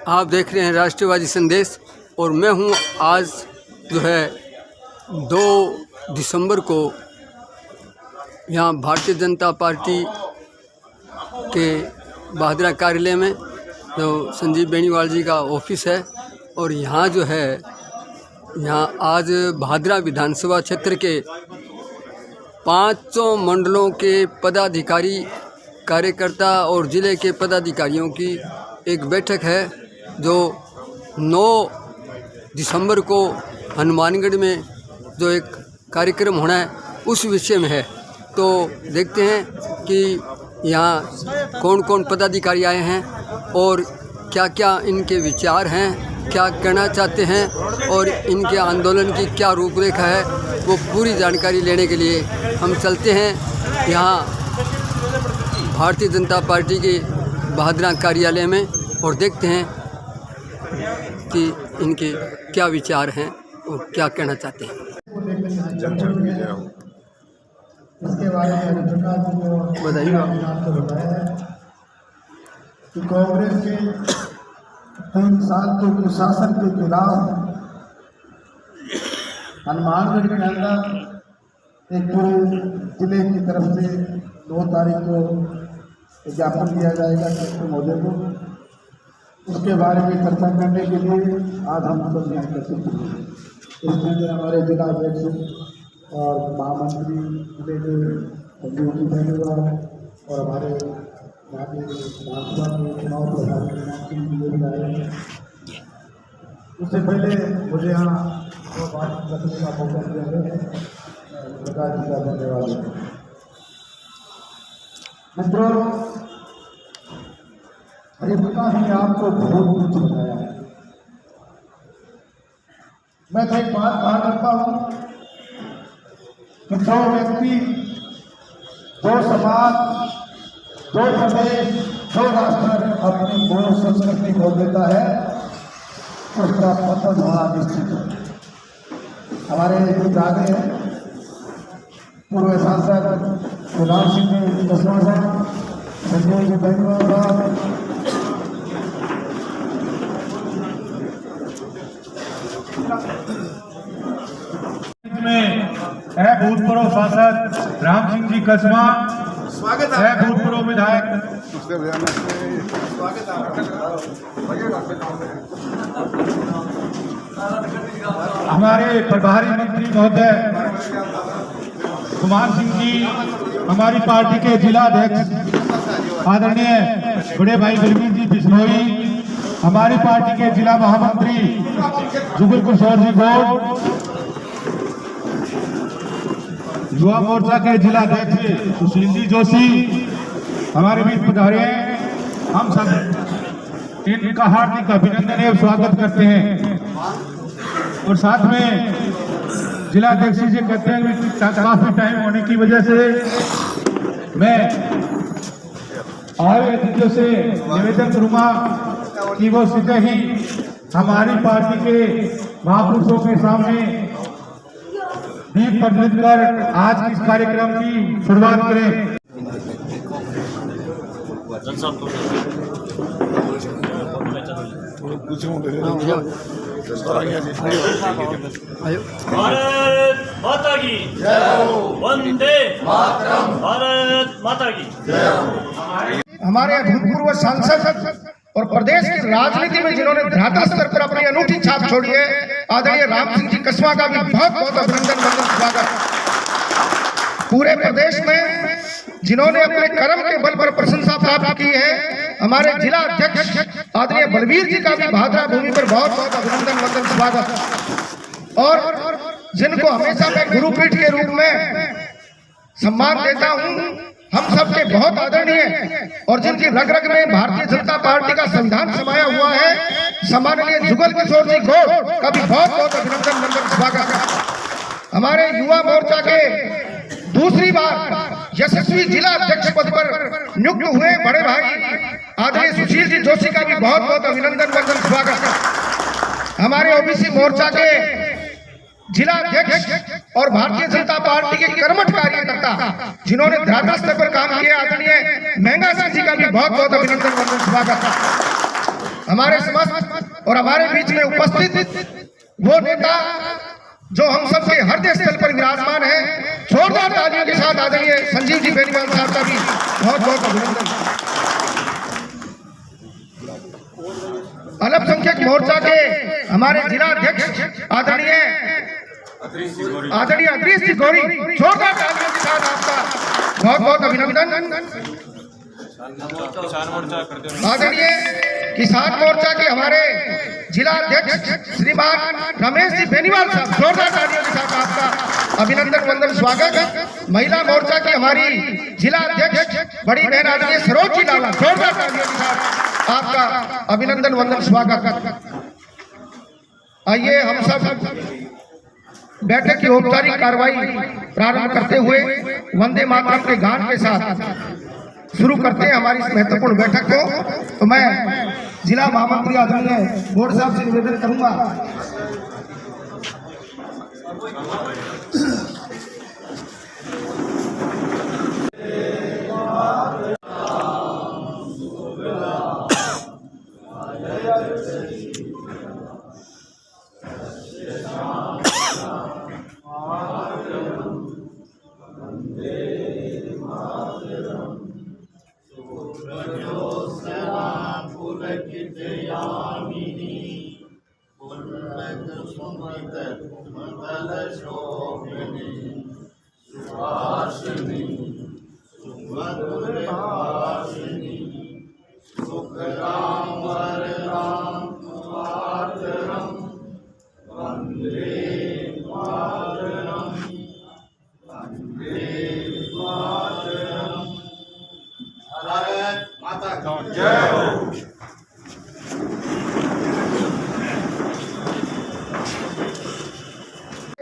आप देख रहे हैं राष्ट्रवादी संदेश और मैं हूं आज जो है 2 दिसंबर को यहाँ भारतीय जनता पार्टी के बहादुरा कार्यालय में जो संजीव बेनीवाल जी का ऑफिस है और यहाँ जो है यहाँ आज बहादुरा विधानसभा क्षेत्र के 5 मंडलों के पदाधिकारी कार्यकर्ता और ज़िले के पदाधिकारियों की एक बैठक है जो 9 दिसंबर को हनुमानगढ़ में जो एक कार्यक्रम होना है उस विषय में है। तो देखते हैं कि यहाँ कौन कौन पदाधिकारी आए हैं और क्या क्या इनके विचार हैं, क्या कहना चाहते हैं और इनके आंदोलन की क्या रूपरेखा है, वो पूरी जानकारी लेने के लिए हम चलते हैं यहाँ भारतीय जनता पार्टी के बहादुरा कार्यालय में और देखते हैं कि इनके क्या विचार हैं और क्या कहना चाहते हैं। इसके बारे में बताइए आपको बताया कि कांग्रेस के 3 साल के कुशासन के खिलाफ हनुमानगढ़ के अंदर एक पूरे जिले की तरफ से 2 तारीख को ज्ञापन दिया जाएगा कलेक्टर महोदय को। उसके बारे में चर्चा करने के लिए आज हम सब यहाँ उपस्थित हैं। इसमें हमारे जिला अध्यक्ष और महामंत्री जिले के संजीव जी बेनीवाल और हमारे यहाँ के विधानसभा के चुनाव प्रभारी आए हैं। उससे पहले मुझे यहाँ बात रखने का मौका दिया गया है, प्रकाश जी का धन्यवाद। मित्रों, हरिपुरा ने आपको बहुत कुछ बताया है। मैं तो एक बात कहा करता हूँ कि 2 व्यक्ति, 2 समाज, 2 प्रदेश, 2 राष्ट्र अपनी मूल संस्कृति खो देता है, उसका पतन होना निश्चित है। हमारे कुछ आगे हैं पूर्व सांसद राम सिंह जी कस्मा साहब, संजय जी बेनीवाल साहब, में है भूतपूर्व सांसद राम सिंह जी कस्मा, स्वागत है भूतपूर्व विधायक हमारे प्रभारी मंत्री महोदय कुमार सिंह जी, हमारी पार्टी के जिला अध्यक्ष आदरणीय बड़े भाई बलवीर जी बिश्नोई, हमारी पार्टी के जिला महामंत्री जुगल किशोर जी गौड़, युवा मोर्चा के जिला अध्यक्ष सुशील जी जोशी, हमारे बीच पधारे हैं। हम सब इनका हार्दिक अभिनंदन एवं स्वागत करते हैं और साथ में जिला अध्यक्ष जी कहते हैं कि काफी टाइम होने की वजह से मैं आए अतिथियों से निवेदन करूंगा कि वो सीधे ही हमारी पार्टी के महापुरुषों के सामने दीप प्रज्वलित कर आज इस कार्यक्रम की शुरुआत करें। भारत माता की जय हो, वंदे मातरम, भारत माता की जय हो। हमारे भूतपूर्व सांसद और प्रदेश की राजनीति में जिन्होंने धरातल स्तर पर अपनी अनूठी छाप छोड़ी है, आदरणीय राम सिंह जी कस्मा का भी बहुत बहुत अभिनंदन, वंदन, स्वागत। पूरे प्रदेश में जिन्होंने अपने कर्म के बल पर प्रशंसा प्राप्त की है, हमारे जिला अध्यक्ष आदरणीय बलवीर जी का भी बहादुरा भूमि पर बहुत बहुत अभिनंदन, वंदन, स्वागत। और जिनको हमेशा मैं गुरुपीठ के रूप में सम्मान देता हूं, हम सबके बहुत आदरणीय और जिनकी रग रग में भारतीय जनता पार्टी का संविधान समाया हुआ है, सम्माननीय जुगल किशोर जी गौड़ का भी बहुत बहुत अभिनंदन, वंदन, स्वागत। हमारे युवा मोर्चा के दूसरी बार यशस्वी जिला अध्यक्ष पद पर नियुक्त हुए बड़े भाई आदरणीय सुशील जी जोशी का भी बहुत बहुत अभिनंदन, वंदन, स्वागत। हमारे ओबीसी मोर्चा के जिला अध्यक्ष और भारतीय जनता पार्टी के कर्मठ कार्यकर्ता जिन्होंने धरातल स्तर पर काम किया, आदरणीय महंगा सिंह जी का भी बहुत बहुत अभिनंदन, वंदन, स्वागत। हमारे समस्त और हमारे बीच में उपस्थित वो नेता जो हम सबके हृदय स्थल पर विराजमान है, जोरदार तालियों के साथ आदरणीय संजीव जी बेनीवाल साहब का भी बहुत बहुत अभिनंदन। अल्पसंख्यक मोर्चा के हमारे जिला अध्यक्ष आदरणीय अदरीश जी गौरी, जोरदार तालियों के साथ आपका बहुत बहुत अभिनंदन। आदरणीय किसान मोर्चा के हमारे जिला अध्यक्ष श्रीमान रमेश जी बेनीवाल साहब, जोरदार तालियों के साथ आपका अभिनंदन वंदन स्वागत। महिला मोर्चा की हमारी जिला अध्यक्ष बड़ी बहन आदरणीय सरोज जी लाला, जोरदार तालियों के साथ आपका अभिनंदन वंदन स्वागत। आइए हम सब बैठक की औपचारिक कार्रवाई प्रारंभ करते हुए वंदे मातरम के गान के साथ शुरू करते हैं हमारी इस महत्वपूर्ण बैठक को। तो मैं जिला महामंत्री आदरणीय बोर्ड साहब से निवेदन करूंगा।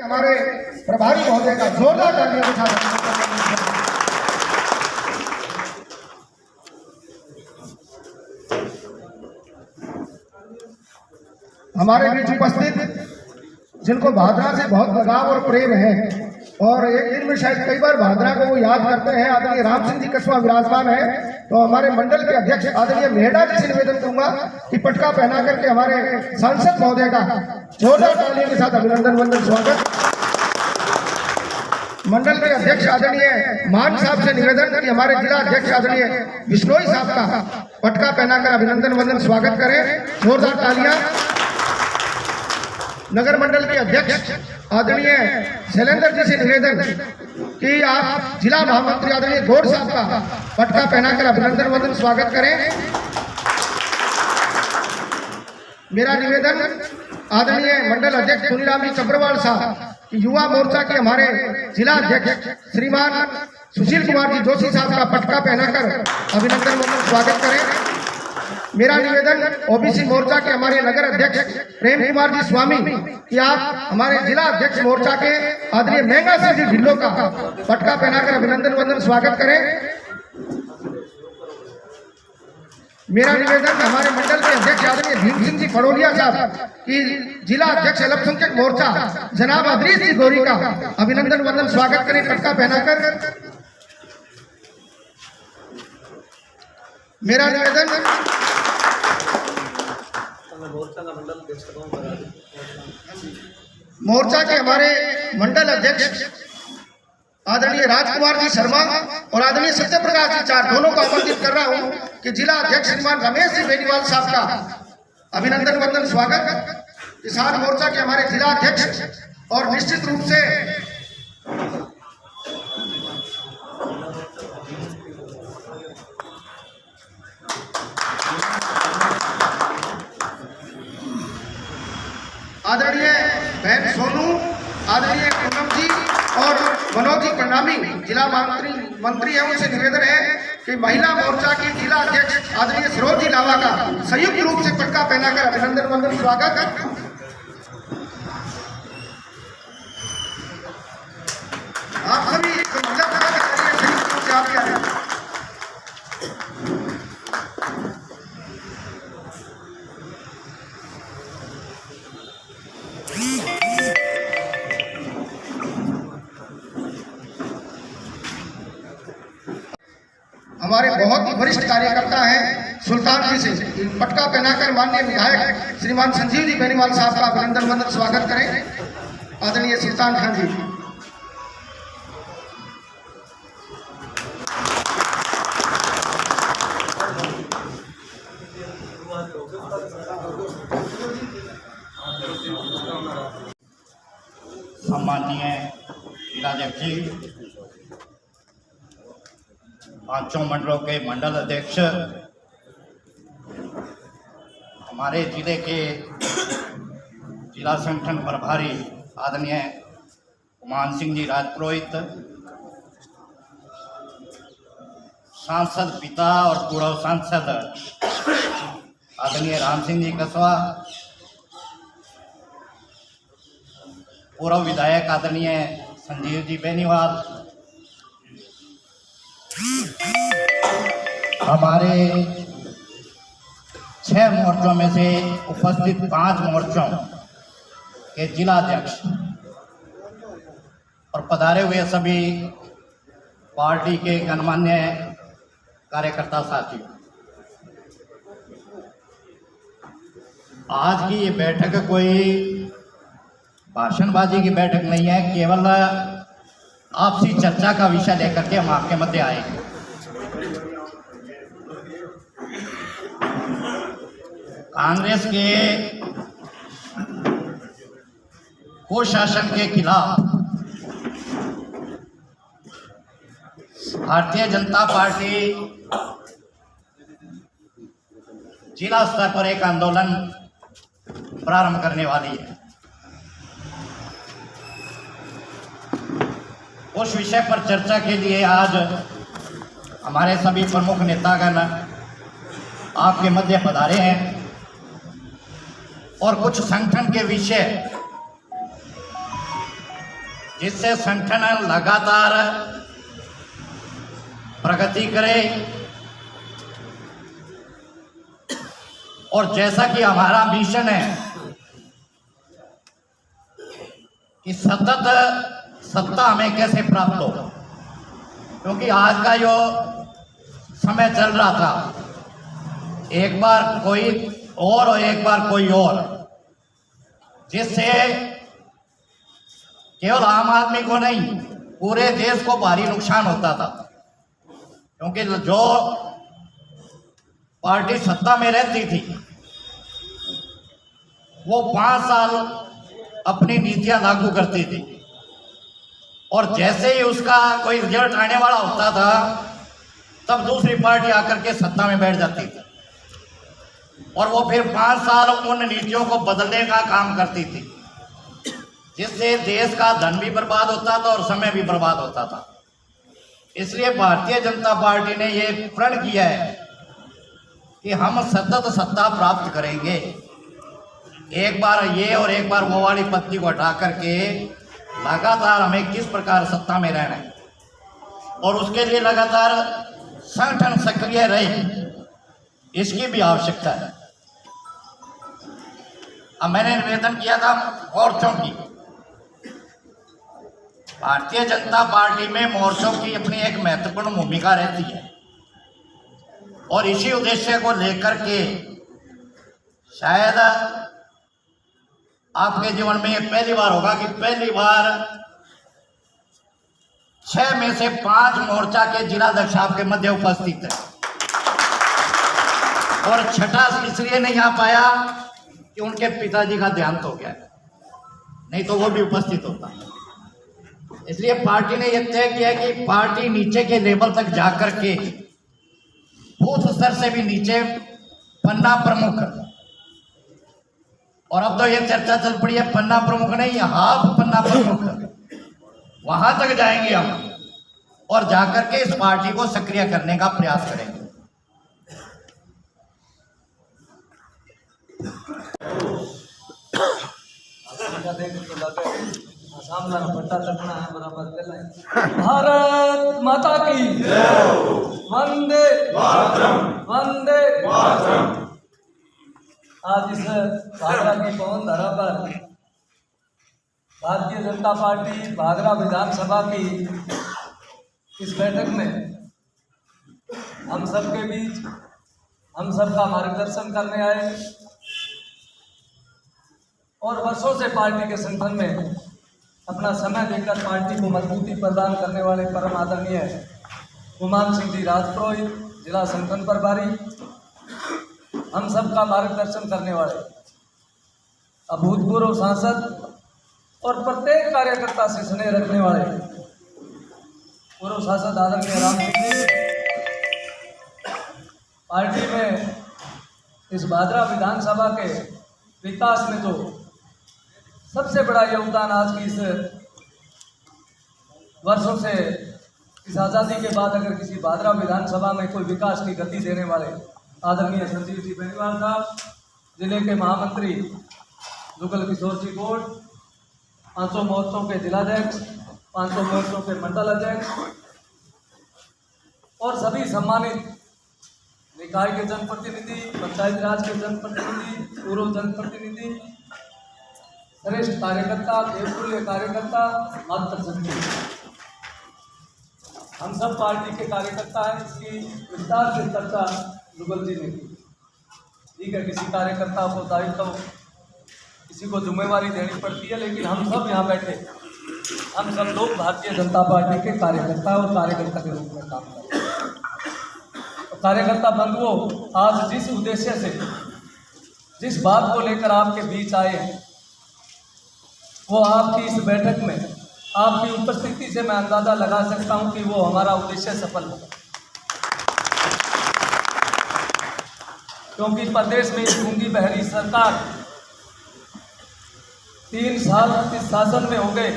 हमारे प्रभारी महोदय का जोरदार तालियों के साथ हमारे बीच उपस्थित जिनको भादरा से बहुत लगाव और प्रेम है और एक दिन में शायद कई बार भादरा को वो याद करते हैं, आदरणीय राम सिंह जी कस्बा विराजमान है। तो हमारे मंडल के अध्यक्ष आदरणीय मेहड़ा जी से निवेदन करूंगा कि पटका पहना करके हमारे सांसद महोदय का जोरदार तालियों के साथ अभिनंदन वंदन स्वागत। मंडल के अध्यक्ष आदरणीय मान साहब से निवेदन कि हमारे जिला अध्यक्ष आदरणीय बिश्नोई साहब का पटका पहनाकर अभिनंदन वंदन स्वागत करें, जोरदार तालियां। नगर मंडल के अध्यक्ष आदरणीय शैलेंद्र जी से निवेदन कि आप जिला महामंत्री आदरणीय गौड़ साहब का पटका पहनाकर अभिनंदन वंदन स्वागत करें। मेरा निवेदन आदरणीय मंडल अध्यक्ष सुनीराम जी चब्रवाल साहब कि युवा मोर्चा के हमारे जिला अध्यक्ष श्रीमान सुशील कुमार जी जोशी साहब का पटका पहनाकर अभिनंदन वंदन स्वागत करें। मेरा निवेदन ओबीसी मोर्चा के हमारे नगर अध्यक्ष प्रेम कुमार जी स्वामी कि आप हमारे जिला अध्यक्ष मोर्चा के आदरणीय महंगा सिंह जी ढिल्लो का पटका पहनाकर अभिनंदन वंदन स्वागत करें। मेरा निवेदन हमारे मंडल के अध्यक्ष आदरणीय भीम सिंह जी खड़ोलिया साहब की जिला अध्यक्ष अल्पसंख्यक मोर्चा जनाब अदरीश जी गौरी का अभिनंदन वंदन स्वागत करें पटका पहनाकर। मेरा निवेदन मोर्चा के हमारे मंडल अध्यक्ष आदरणीय राजकुमार जी शर्मा और आदरणीय सत्य प्रकाश जी चार दोनों को आमंत्रित कर रहा हूं कि जिला अध्यक्ष श्रीमान रमेश जी बेनीवाल साहब का अभिनंदन वंदन स्वागत। किसान मोर्चा के हमारे जिला अध्यक्ष और निश्चित रूप से आदरणीय बहन सोनू, आदरणीय पूनम जी और मनोज जी प्रणामी जिला मंत्री है, उनसे निवेदन है कि महिला मोर्चा की जिला अध्यक्ष आदरणीय सरोज जी लावा का संयुक्त रूप से पटका पहनाकर अभिनंदन वंदन स्वागत। आप सभी संयुक्त रूप से आगे आ रहे हैं। हमारे बहुत ही वरिष्ठ कार्यकर्ता हैं सुल्तान जी से पटका पहनाकर माननीय विधायक श्रीमान संजीव जी बेनीवाल साहब का अभिनंदन वंदन स्वागत करें। आदरणीय सुल्तान खान जी। सम्माननीय जिलाध्यक्ष जी, पांचों मंडलों के मंडल अध्यक्ष, हमारे जिले के जिला संगठन प्रभारी आदरणीय कुमान सिंह जी राजपुरोहित, सांसद पिता और पूर्व सांसद आदरणीय राम सिंह जी कसवा, पूर्व विधायक आदरणीय संजीव जी बेनीवाल, हमारे 6 मोर्चों में से उपस्थित 5 मोर्चों के जिलाध्यक्ष और पधारे हुए सभी पार्टी के गणमान्य कार्यकर्ता साथियों, आज की ये बैठक कोई भाषणबाजी की बैठक नहीं है, केवल आपसी चर्चा का विषय लेकर के हम आपके मध्य आए हैं। कांग्रेस के कुशासन के खिलाफ भारतीय जनता पार्टी जिला स्तर पर एक आंदोलन प्रारंभ करने वाली है। उस विषय पर चर्चा के लिए आज हमारे सभी प्रमुख नेतागण आपके मध्य पधारे हैं और कुछ संगठन के विषय जिससे संगठन लगातार प्रगति करे और जैसा कि हमारा मिशन है कि सतत सत्ता हमें कैसे प्राप्त हो, क्योंकि आज का जो समय चल रहा था, एक बार कोई और एक बार कोई और, जिससे केवल आम आदमी को नहीं पूरे देश को भारी नुकसान होता था। क्योंकि जो पार्टी सत्ता में रहती थी वो 5 साल अपनी नीतियां लागू करती थी और जैसे ही उसका कोई रिजल्ट आने वाला होता था तब दूसरी पार्टी आकर के सत्ता में बैठ जाती थी और वो फिर 5 साल उन नीतियों को बदलने का काम करती थी, जिससे देश का धन भी बर्बाद होता था और समय भी बर्बाद होता था। इसलिए भारतीय जनता पार्टी ने ये प्रण किया है कि हम सतत सत्ता प्राप्त करेंगे, एक बार ये और एक बार वो वाली पत्ती को हटा करके लगातार हमें किस प्रकार सत्ता में रहना है और उसके लिए लगातार संगठन सक्रिय रहे, इसकी भी आवश्यकता है। अब मैंने निवेदन किया था मोर्चों की, भारतीय जनता पार्टी में मोर्चों की अपनी एक महत्वपूर्ण भूमिका रहती है और इसी उद्देश्य को लेकर के शायद आपके जीवन में ये पहली बार होगा कि पहली बार 6 में से 5 मोर्चा के जिलाध्यक्ष आपके मध्य उपस्थित है और छठा इसलिए नहीं आ पाया कि उनके पिताजी का देहांत हो गया, नहीं तो वो भी उपस्थित होता। इसलिए पार्टी ने यह तय किया कि पार्टी नीचे के लेवल तक जाकर के बूथ स्तर से भी नीचे पन्ना प्रमुख, और अब तो ये चर्चा चल पड़ी है पन्ना प्रमुख नहीं, हाफ पन्ना प्रमुख, वहां तक जाएंगे हम और जाकर के इस पार्टी को सक्रिय करने का प्रयास करेंगे। भारत माता की वंदे वंदे। आज इस भागरा की पवन धरा पर भारतीय जनता पार्टी भागरा विधानसभा की इस बैठक में हम सबके बीच हम सबका मार्गदर्शन करने आए और वर्षों से पार्टी के संगठन में अपना समय देकर पार्टी को मजबूती प्रदान करने वाले परम आदरणीय गुमान सिंह जी राजपुरोहित, जिला संगठन प्रभारी, हम सबका मार्गदर्शन करने वाले अभूतपूर्व सांसद और प्रत्येक कार्यकर्ता से स्नेह रखने वाले पूर्व सांसद आदरणीय राम सिंह जी, पार्टी में इस भादरा विधानसभा के विकास में जो सबसे बड़ा योगदान आज की इस वर्षों से इस आज़ादी के बाद अगर किसी भादरा विधानसभा में कोई विकास की गति देने वाले आदरणीय संजीव जी बेनीवाल साहब, जिले के महामंत्री जुगल किशोर जी गोड, 500 मोर्चों के जिलाध्यक्ष, 500 मोर्चों के मंडल अध्यक्ष और सभी सम्मानित निकाय के जनप्रतिनिधि, पंचायत राज के जनप्रतिनिधि, पूर्व जनप्रतिनिधि, श्रेष्ठ कार्यकर्ता, देवतुल्य कार्यकर्ता, मातृशक्ति, हम सब पार्टी के कार्यकर्ता हैं। इसकी विस्तार से चर्चा जुगल जी ने की। ठीक है, किसी कार्यकर्ता को दायित्व, किसी को जिम्मेवारी देनी पड़ती है, लेकिन हम सब यहाँ बैठे, हम सब लोग भारतीय जनता पार्टी के कार्यकर्ता और कार्यकर्ता के रूप में काम करते हैं। तो कार्यकर्ता बंधुओं, आज जिस उद्देश्य से, जिस बात को लेकर आपके बीच आए हैं, वो आपकी इस बैठक में आपकी उपस्थिति से मैं अंदाजा लगा सकता हूं कि वो हमारा उद्देश्य सफल होगा, क्योंकि प्रदेश में इस गूंगी बहरी सरकार 3 साल इस शासन में हो गए,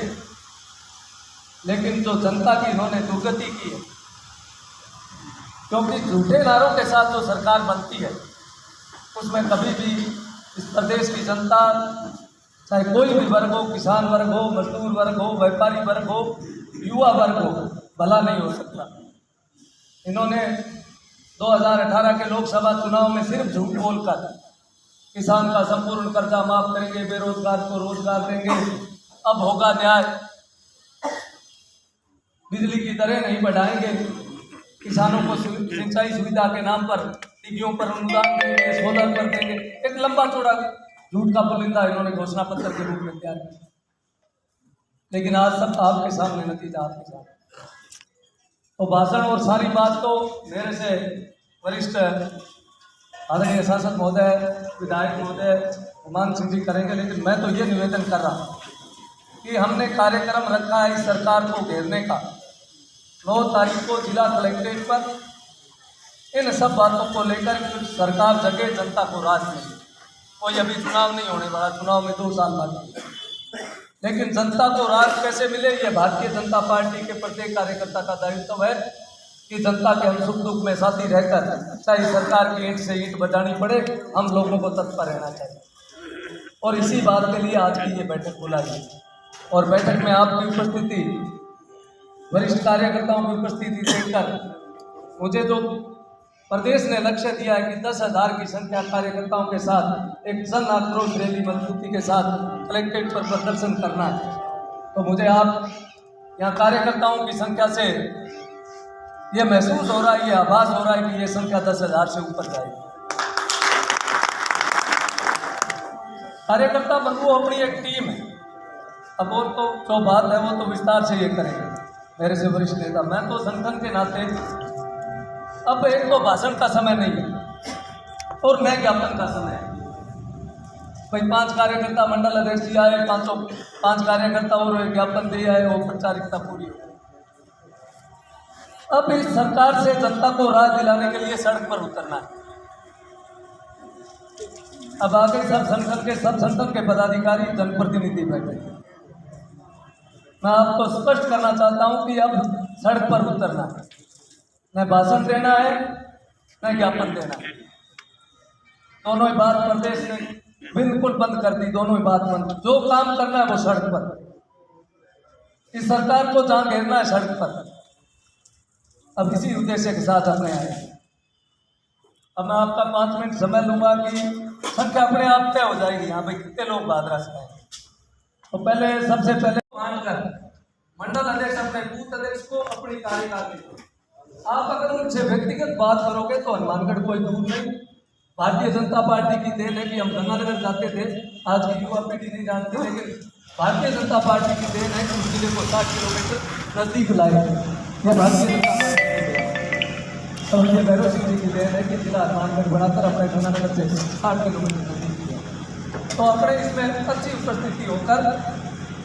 लेकिन जो जनता की इन्होंने दुर्गति की है, क्योंकि झूठे नारों के साथ जो सरकार बनती है उसमें कभी भी इस प्रदेश की जनता, चाहे कोई भी वर्ग हो, किसान वर्ग हो, मजदूर वर्ग हो, व्यापारी वर्ग हो, युवा वर्ग हो, भला नहीं हो सकता। इन्होंने 2018 के लोकसभा चुनाव में सिर्फ झूठ बोलकर किसान का संपूर्ण कर्जा माफ करेंगे, बेरोजगार को रोजगार देंगे, अब होगा न्याय, बिजली की दरें नहीं बढ़ाएंगे, किसानों को सिंचाई सुविधा के नाम पर टिग्गियों पर अनुदान देंगे, सोलर पर देंगे, एक लंबा चौड़ा झूठ का पुलिंदा इन्होंने घोषणा पत्र के रूप में तैयार किया। लेकिन आज सब आपके सामने, नतीजा आपके सामने। तो भाषण और सारी बात तो मेरे से वरिष्ठ आदरणीय सांसद महोदय, विधायक महोदय गुमान सिंह जी करेंगे, लेकिन मैं तो ये निवेदन कर रहा हूँ कि हमने कार्यक्रम रखा है इस सरकार को घेरने का 9 तारीख को जिला कलेक्ट्रेट पर। इन सब बातों को लेकर सरकार जगे, जनता को राज मिले। कोई अभी चुनाव नहीं होने वाला, चुनाव में 2 साल बाकी, लेकिन जनता को राज कैसे मिले, ये भारतीय जनता पार्टी के प्रत्येक कार्यकर्ता का दायित्व है कि जनता के हम सुख दुख में साथी रहकर, चाहे सरकार की ईंट से ईंट बजानी पड़े, हम लोगों को तत्पर रहना चाहिए। और इसी बात के लिए आज की ये बैठक बुलाई है। और बैठक में आपकी उपस्थिति, वरिष्ठ कार्यकर्ताओं की उपस्थिति देखकर मुझे जो प्रदेश ने लक्ष्य दिया है कि 10,000 की संख्या कार्यकर्ताओं के साथ एक जन आक्रोश रैली मजबूती के साथ कलेक्ट्रेट पर प्रदर्शन करना है, तो मुझे आप यहाँ कार्यकर्ताओं की संख्या से ये महसूस हो रहा है, ये आभास हो रहा है कि ये संख्या 10,000 से ऊपर जाएगी। कार्यकर्ता बंधुओं अपनी एक टीम है। अब वो तो जो बात है वो तो विस्तार से ये करेंगे मेरे से वरिष्ठ नेता। मैं तो संगठन के नाते, अब एक तो भाषण का समय नहीं है और न ज्ञापन का समय है। भाई 5 कार्यकर्ता मंडल अध्यक्ष जी आए, 5 कार्यकर्ता और ज्ञापन दिया है, वो औपचारिकता पूरी हो। अब इस सरकार से जनता को राह दिलाने के लिए सड़क पर उतरना है। अब आगे सब संगठन के पदाधिकारी, जनप्रतिनिधि बैठे। मैं आपको स्पष्ट करना चाहता हूं कि अब सड़क पर उतरना है, न भाषण देना है न ज्ञापन देना है। दोनों ही बात प्रदेश ने बिल्कुल बंद कर दी, दोनों ही बात बंद। जो काम करना है वो सड़क पर। इस सरकार को जहां घेरना है सड़क पर। अब इसी उद्देश्य के साथ हमने आए। अब मैं आपका 5 मिनट समय लूंगा कि संख्या अपने आप तय हो जाएगी यहाँ पे कितने लोग भादरा से आए। तो पहले सबसे पहले मानकर मंडल अध्यक्ष अपने बूथ अध्यक्ष को अपनी कार्यकाल आप अगर उनसे व्यक्तिगत बात करोगे तो हनुमानगढ़ कोई दूर नहीं। भारतीय जनता पार्टी की देन है कि हम गंगानगर जाते थे, आज की युवा पीढ़ी नहीं जानती, लेकिन भारतीय जनता पार्टी की देन है कि उस जिले को 60 किलोमीटर नजदीक लाए। यह भारतीय जनता पार्टी और ये भैरव सिंह जी की देन है कि जिला हनुमानगढ़ बढ़ाकर अपने गंगानगर से 60 किलोमीटर नजदीक किया। तो अपने इसमें अच्छी उपस्थिति होकर,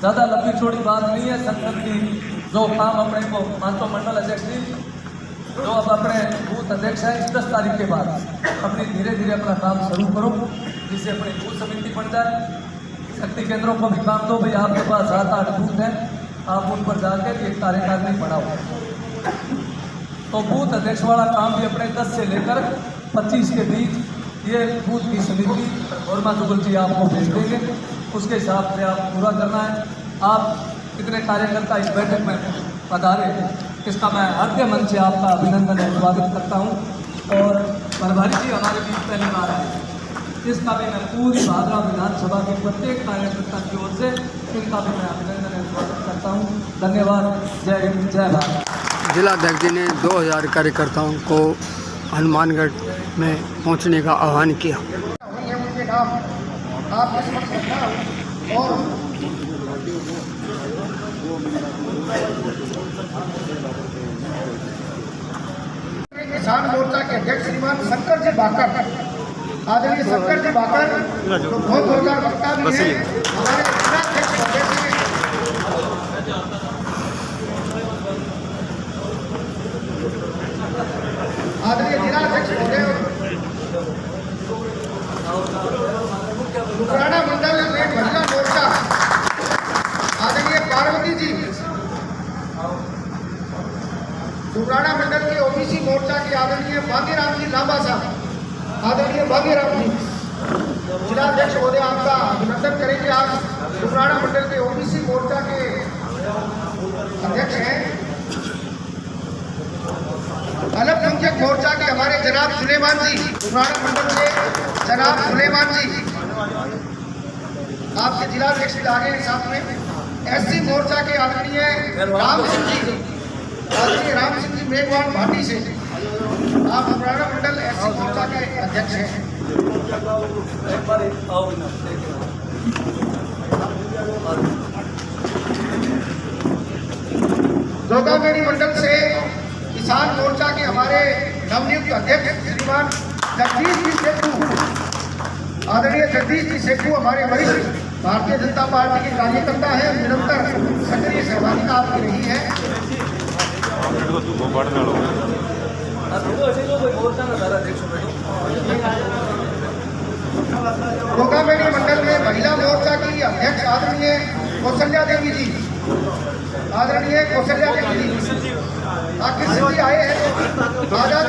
ज़्यादा लंबी चौड़ी बात नहीं है, संगठन की जो काम अपने को मानतो मंडल अध्यक्ष जी जो अब अपने बूथ अध्यक्ष हैं, इस 10 तारीख के बाद अपनी धीरे धीरे अपना काम शुरू करो, जिससे अपनी बूथ समिति बन जाए। शक्ति केंद्रों को भी काम दो भाई, आपके पास 7-8 बूथ हैं, आप उन पर जाकर एक कार्यकारिणी बढ़ाओ। तो बूथ अध्यक्ष वाला काम भी अपने 10 से लेकर 25 के बीच ये बूथ की समिति वर्मा जुगल जी आपको भेज देंगे, उसके हिसाब से आप पूरा करना है। आप कितने कार्यकर्ता इस बैठक में पधारे, इसका मैं हृदय मन से आपका अभिनंदन और स्वागत करता हूं। और प्रभारी जी हमारे बीच पहली बार आए, इसका भी मैं पूरी भादरा विधानसभा के प्रत्येक कार्यकर्ता की ओर से इनका भी मैं अभिनंदन और स्वागत करता हूं। धन्यवाद। जय हिंद, जय भारत। जिलाध्यक्ष जी ने 2000 कार्यकर्ताओं को हनुमानगढ़ में पहुंचने का आह्वान किया। उनके नाम आपके समक्ष रखना और किसान मोर्चा के अध्यक्ष श्रीमान शंकर जी बाकर, आदरणीय शंकर जी बाकर जो बहुत जोरदार वक्ता भी है, हमारे जिलाध्यक्ष महोदय से आदरणीय जिलाध्यक्ष महोदय शुक्राना मंडल में महिला मोर्चा आदरणीय पार्वती जी, शुक्राना मंडल के ओबीसी मोर्चा के आदरणीय भाग्यराम जी लांबा साहब, आदरणीय भाग्यराम जी, जिलाध्यक्ष महोदय आपका अभिनंदन करेंगे। आप शुक्राना मंडल के ओबीसी मोर्चा के अध्यक्ष हैं। अल्पसंख्यक मोर्चा के हमारे जनाब सुलेमान जी, शुक्राना मंडल के जनाब सुलेमान जी, आपके जिलाध्यक्ष भी आगे हैं साथ में। एससी मोर्चा के आदरणीय राम सिंह जी, आदरणीय राम सिंह जी मेघवान भाटी से, आप शुक्राना मंडल एससी मोर्चा के अध्यक्ष हैं। जोगामेड़ी मंडल से किसान मोर्चा के हमारे नवनियुक्त अध्यक्ष श्रीमान जगदीश जी सेठू, आदरणीय जगदीश जी सेठू हमारे वरिष्ठ भारतीय जनता पार्टी के कार्यकर्ता है, निरंतर सक्रिय सहभागिता आपकी रही है। जोगामेड़ी मंडल में महिला मोर्चा की अध्यक्ष आदरणीय कौशल्या देवी जी, आदरणीय कौशल्या देवी जी, आखिर सिंह जी आए हैं आजाद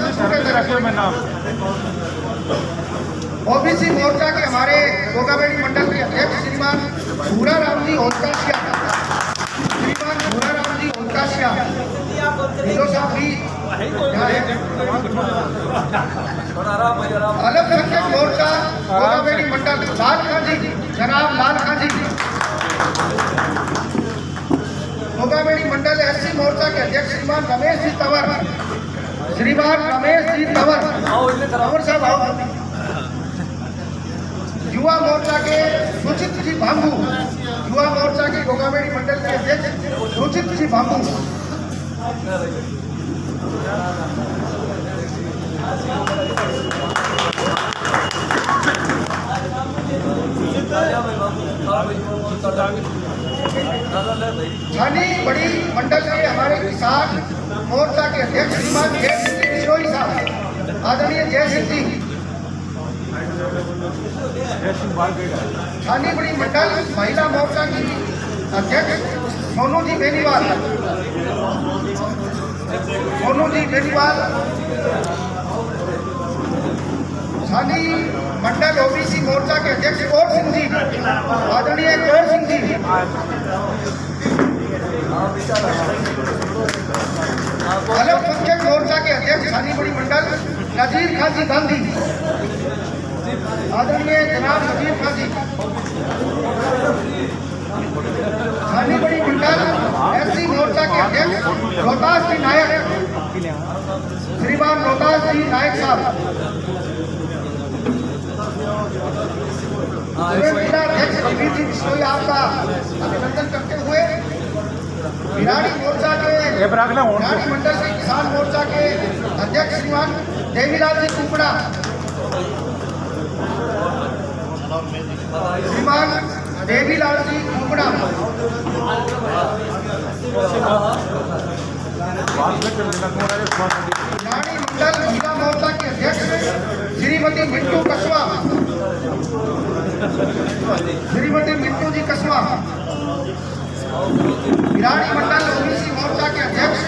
ओबीसी मोर्चा के हमारे जोगामेड़ी मंडल के अध्यक्ष श्रीमान भूरा राम जी होलकाशिया, श्रीमान भूरा राम जी होलकाशिया, जो साहब भी अल्पसंख्यक मोर्चा जोगामेड़ी मंडल लाल खां जी, जनाब लाल खां जी, जोगामेड़ी मंडल एससी मोर्चा के अध्यक्ष श्रीमान रमेश जी तंवर, श्रीमान रमेश जी तंवर साहब आओ। युवा मोर्चा के सुचित जी भांगू, युवा मोर्चा के जोगामेड़ी मंडल के अध्यक्ष सुचित जी भांगू, छानी बड़ी मंडल के हमारे किसान मोर्चा के अध्यक्ष श्रीमान जय सिंह जी बिशोई साहब, आदरणीय जय सिंह जी, छानी बड़ी मंडल महिला मोर्चा की अध्यक्ष सोनू जी बेनीवाल, सोनू जी बेनीवाल, छानी मंडल ओबीसी मोर्चा के अध्यक्ष कौर सिंह जी, आदरणीय कौर सिंह जी, अल्पसंख्यक मोर्चा के अध्यक्ष छानी बड़ी मंडल नजीर खान जी गांधी, आदरणीय जनाब नजीर खान जी, छानी बड़ी मंडल एससी मोर्चा के अध्यक्ष रोहतास जी नायक, श्रीमान रोहतास जी नायक साहब, जिला अध्यक्ष रवि जी बिश्नोई आपका अभिनंदन करते हुए भिराड़ी मोर्चा के भिराड़ी मंडल के किसान मोर्चा के अध्यक्ष श्रीमान देवीलाल जी कुपड़ा, श्रीमान देवीलाल जी कुपड़ा, भिराड़ी मंडल महिला मोर्चा के अध्यक्ष श्रीमती मिंटू कस्वा, श्रीमती मिंटू जी कस्वा, भिराड़ी मंडल ओबीसी मोर्चा के अध्यक्ष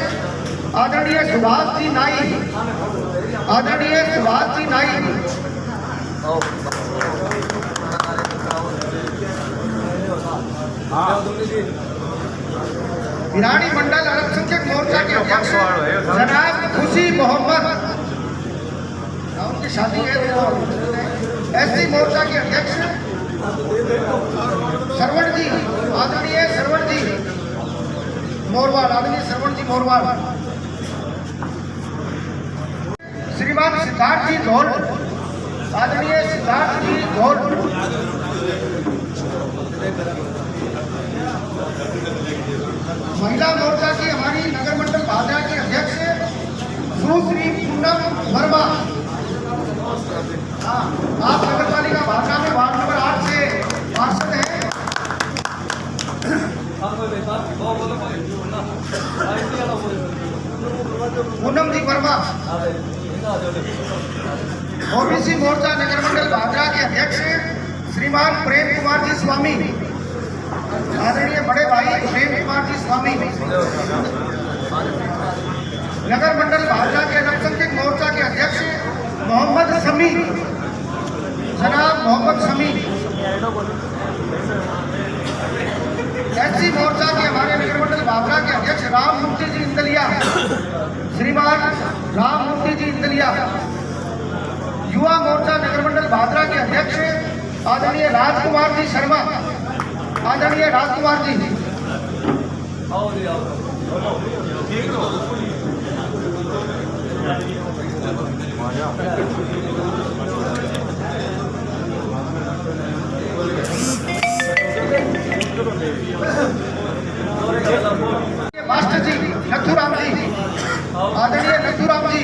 आदरणीय सुभाष जी नाई, आदरणीय सुभाष जी नाई, भिराड़ी मंडल अल्पसंख्यक मोर्चा के अध्यक्ष जनाब खुशी मोहम्मद, उनकी शादी है, एससी मोर्चा के अध्यक्ष सरवण जी, आदरणीय सरवण जी मोरवाल, आदरणीय सरवण जी मोरवाल, श्रीमान सिद्धार्थ जी धोल, आदरणीय सिद्धार्थ जी धोल, महिला मोर्चा की हमारी नगर मंडल भाजपा के अध्यक्ष सुश्री पूनम वर्मा, आप नगर पालिका भाजपा में वार्ड नंबर 8 से पार्षद हैं। पूनम जी वर्मा, ओबीसी मोर्चा नगर मंडल भाजपा के अध्यक्ष श्रीमान प्रेम कुमार जी स्वामी, आदरणीय बड़े भाई प्रेम कुमार जी स्वामी, नगर मंडल भाजपा के अल्पसंख्यक मोर्चा के अध्यक्ष मोहम्मद शमी, जनाब मोहम्मद शमी, एससी मोर्चा के हमारे नगर मंडल भाजपा के अध्यक्ष राम मूर्ति जी इंदलिया, श्रीमान राम मूर्ति जी इंदलिया, युवा मोर्चा नगर मंडल भादरा के अध्यक्ष आदरणीय राजकुमार जी शर्मा, आदरणीय राजकुमार जी, मास्टर जी नथुराम जी, आदरणीय नथुराम जी,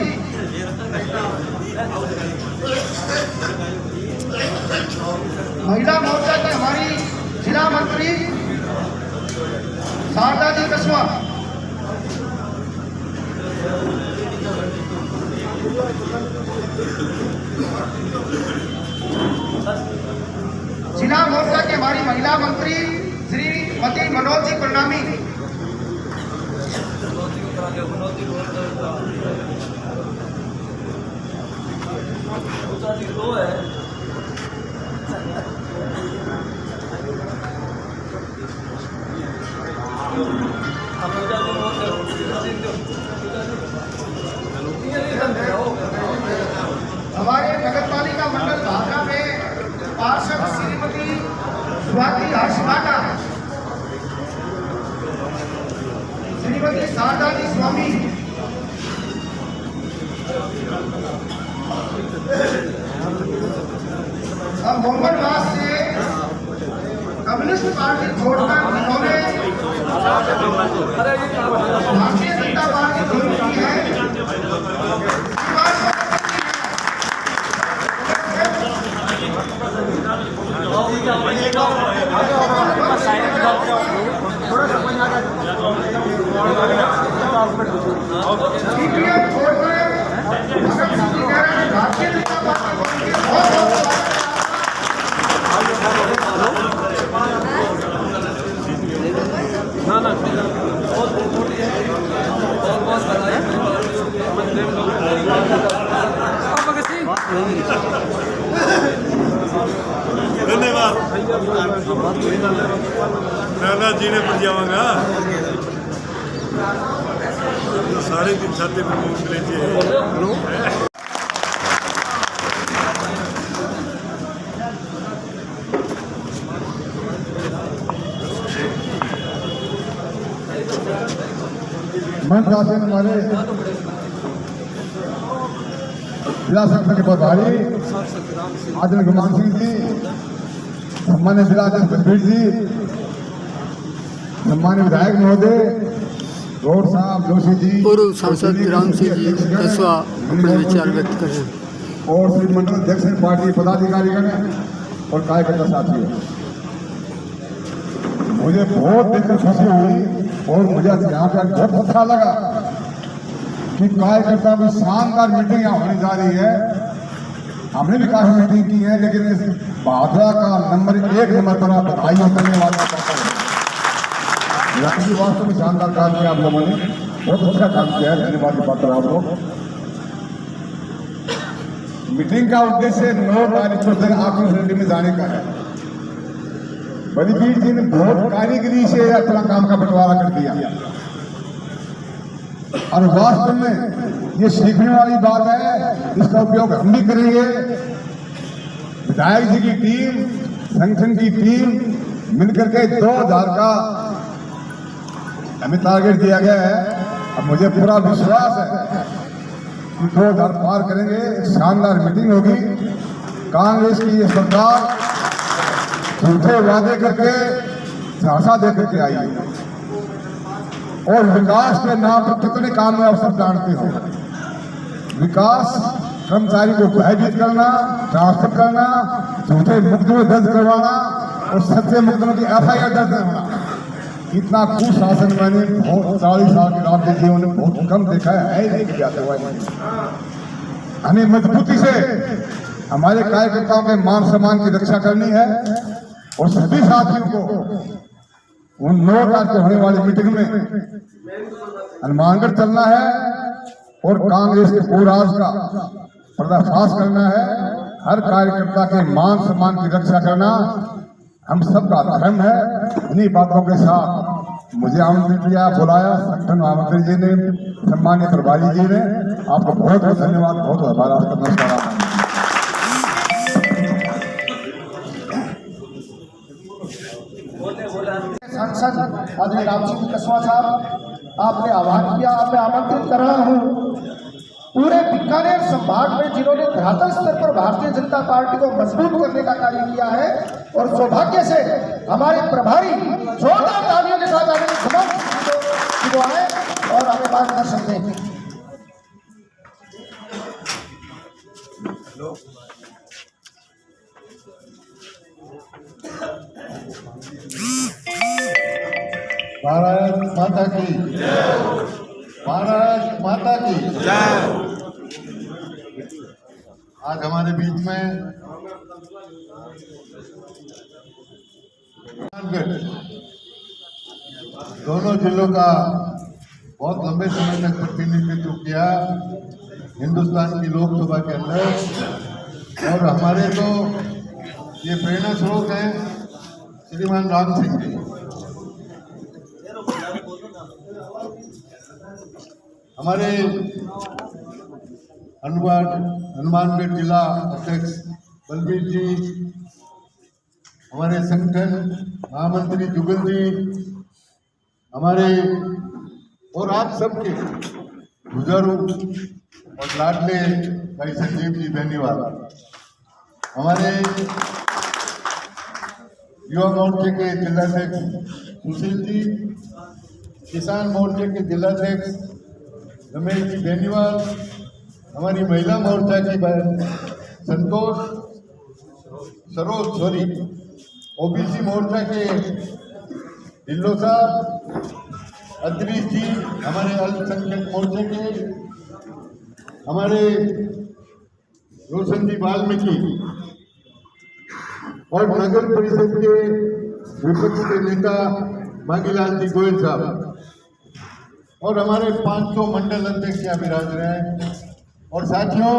महिला मोर्चा की हमारी जिला मंत्री शारदा जी कस्वा, जिला मोर्चा की हमारी महिला मंत्री श्रीमती मनोज जी प्रणामी, हमारे नगर पालिका मंडल भादरा में पार्षद श्रीमती स्वाति हर्षवाटा, श्रीमती शारदा जी स्वामी, अब मोहम्मदवास से कम्युनिस्ट पार्टी छोड़कर जिन्होंने भारतीय जनता पार्टी छोड़ी है, सीपीएम छोड़कर भारतीय जनता पार्टी धन्यवाद प्रहलाद जी ने पर जावांगा सारे दिन साथे में मिले जी मंच आसन हमारे जिला संगठन के प्रभारी आदरणीय गुमान सिंह जी, सम्मान्य जिला अध्यक्ष बलबीर जी, सम्मान्य विधायक महोदय गौर साहब जोशी जी, पूर्व सांसद राम सिंह जी कसवा अपने विचार व्यक्त कर रहे हैं। और श्री मंडल अध्यक्ष पार्टी पदाधिकारीगण और कार्यकर्ता साथियों, मुझे बहुत देखकर खुशी हुई और मुझे यहाँ पे बहुत अच्छा लगा कि कार्यकर्ता की शानदार मीटिंग यहाँ होने जा रही है। हमने भी काफी मीटिंग की है, लेकिन इस भादरा का नंबर 1 पर आप बधाइयों करने वाला वास्तव में शानदार काम किया आप लोगों ने, बहुत अच्छा काम किया है, धन्यवाद की पात्र आप लोग। मीटिंग का उद्देश्य 9 तारीख को जन आक्रोश रैली में जाने का है। बलबीर जी ने बहुत कारीगरी से अपना काम का बंटवारा कर दिया और वास्तव में ये सीखने वाली बात है, इसका उपयोग हम भी करेंगे। विधायक जी की टीम, संगठन की टीम मिलकर के 2000 का हमें टारगेट दिया गया है। अब मुझे पूरा विश्वास है कि 2000 पार करेंगे। शानदार मीटिंग होगी। कांग्रेस की ये सरकार झूठे वादे करके झांसा दे करके आई है और विकास के नाम पर कितने काम में आप सब जानते हो। विकास कर्मचारी को भयभीत करना, ट्रांसफर करना, झूठे मुकदमे दर्ज करवाना और सच्चे मुकदमों की FIR दर्ज करवाना, इतना कुशासन मैंने बहुत 40 साल के राजनीतिक जीवन में बहुत कम देखा है नहीं कि जाते हुए। हमें मजबूती से हमारे कार्यकर्ताओं के मान सम्मान की रक्षा करनी है और सभी साथियों को उन 9 तारीख को होने वाली मीटिंग में हनुमानगढ़ चलना है और कांग्रेस के कुराज का पर्दाफाश करना है। हर कार्यकर्ता के मान सम्मान की रक्षा करना हम सबका धर्म है। इन्हीं बातों के साथ मुझे आमंत्रित किया, बुलाया संगठन महामंत्री जी ने, सम्मान्य प्रभारी जी ने, आपको बहुत बहुत धन्यवाद, बहुत आभार आपका। नमस्कार। सांसद आदरणीय राम सिंह कसवा साहब, आपने आह्वान किया, मैं आमंत्रित कर रहा हूँ पूरे बीकानेर संभाग में जिन्होंने धरातल स्तर पर भारतीय जनता पार्टी को मजबूत करने का कार्य किया है और सौभाग्य से हमारे प्रभारी जोरदार तालियों के साथ आदरणीय गुमान सिंह को आए और हमें मार्गदर्शन दें। भारत माता की भारत माता की जय। आज हमारे बीच में दोनों जिलों का बहुत लंबे समय तक प्रतिनिधित्व किया हिंदुस्तान की लोकसभा के अंदर, और हमारे तो ये प्रेरणा स्रोत हैं श्रीमान राम सिंह जी। हमारे हनुमानगढ़ जिला अध्यक्ष बलबीर जी, हमारे संगठन महामंत्री जुगल जी, हमारे और आप सबके बुजुर्ग और लाडले भाई संजीव जी बेनीवाल, हमारे युवा मोर्चे के जिलाध्यक्ष सुशील जी, किसान मोर्चे के जिलाध्यक्ष रमेश जी बेनीवाल, हमारी महिला मोर्चा की बहन संतोष सरोज, OBC मोर्चा के ढिल्लो साहब, अदरीश जी, हमारे अल्पसंख्यक मोर्चे के हमारे रोशन जी वाल्मीकि और नगर परिषद के विपक्ष के नेता बागीलाल जी गोयल साहब और हमारे 500 मंडल अध्यक्ष यहाँ विराज रहे हैं। और साथियों,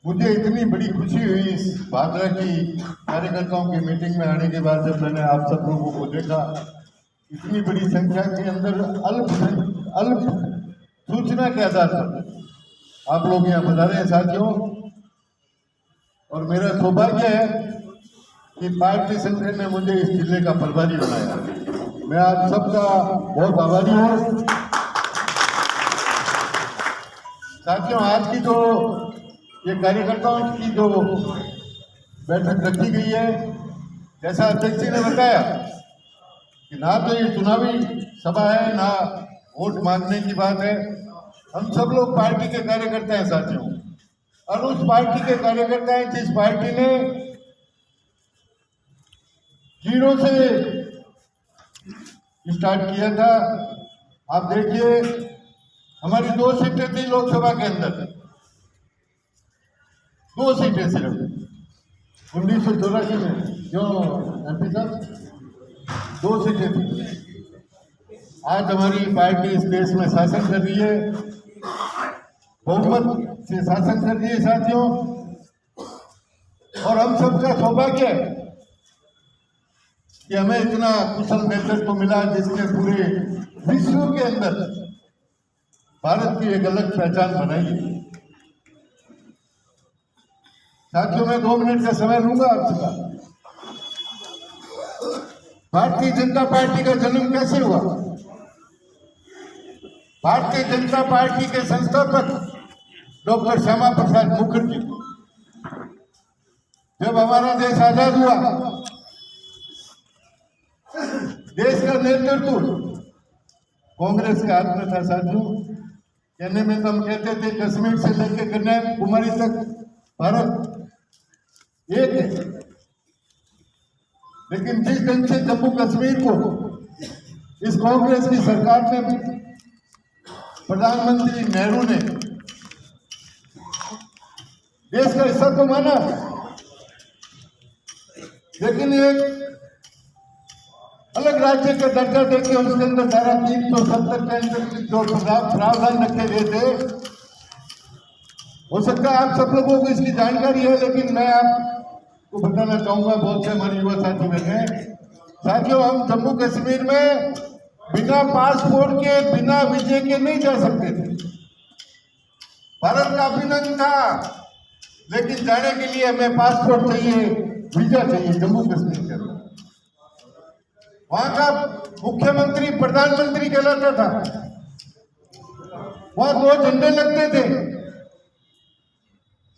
मुझे इतनी बड़ी खुशी हुई इस भादरा की कार्यकर्ताओं की मीटिंग में आने के बाद, जब मैंने आप सब लोगों को देखा इतनी बड़ी संख्या के अंदर अल्प सूचना के आधार पर आप लोग यहाँ पधारे हैं साथियों। और मेरा सौभाग्य है कि पार्टी संगठन ने मुझे इस जिले का प्रभारी बनाया। मैं आप सबका बहुत आभारी हूँ। साथियों, आज की जो ये कार्यकर्ताओं की जो बैठक रखी गई है, जैसा अध्यक्ष जी ने बताया कि ना तो ये चुनावी सभा है, ना वोट मांगने की बात है। हम सब लोग पार्टी के कार्यकर्ता हैं साथियों, और उस पार्टी के कार्यकर्ता हैं जिस पार्टी ने जीरो से स्टार्ट किया था। आप देखिए, हमारी 2 सीटें थी लोकसभा के अंदर, 2 सीटें सिर्फ 1984 में, जो MP साहब 2 सीटें थी। आज हमारी पार्टी इस देश में शासन कर रही है, बहुमत से शासन कर रही है साथियों, और हम सबका सौभाग्य है कि हमें इतना कुशल नेतृत्व मिला जिसने पूरे विश्व के अंदर भारत की एक अलग पहचान बनाई है। साथियों, मैं 2 मिनट का समय लूंगा आपसे। भारतीय जनता पार्टी का जन्म कैसे हुआ? भारतीय जनता पार्टी के संस्थापक डॉक्टर श्यामा प्रसाद मुखर्जी, जब हमारा देश आजाद हुआ, देश का नेतृत्व कांग्रेस के हाथ में था साथियों। कहने में तो हम कहते थे कश्मीर से लेकर कन्याकुमारी तक भारत एक है, लेकिन जिस ढंग से जम्मू कश्मीर को इस कांग्रेस की सरकार ने, प्रधानमंत्री नेहरू ने देश का हिस्सा तो माना, लेकिन एक अलग राज्य का दर्जा देके उसके अंदर धारा 370 के अंदर जो प्रावधान रखे गए थे, हो सकता है आप सब लोगों को इसकी जानकारी है, लेकिन मैं आपको बताना चाहूंगा, बहुत से हमारे युवा साथी बैठे हैं। साथियों, हम जम्मू कश्मीर में बिना पासपोर्ट के, बिना वीजे के नहीं जा सकते थे। भारत का अभिनंदन था, लेकिन जाने के लिए हमें पासपोर्ट चाहिए, वीजा चाहिए जम्मू कश्मीर के अंदर। वहां का मुख्यमंत्री प्रधानमंत्री कहलाता था, वहां 2 झंडे लगते थे।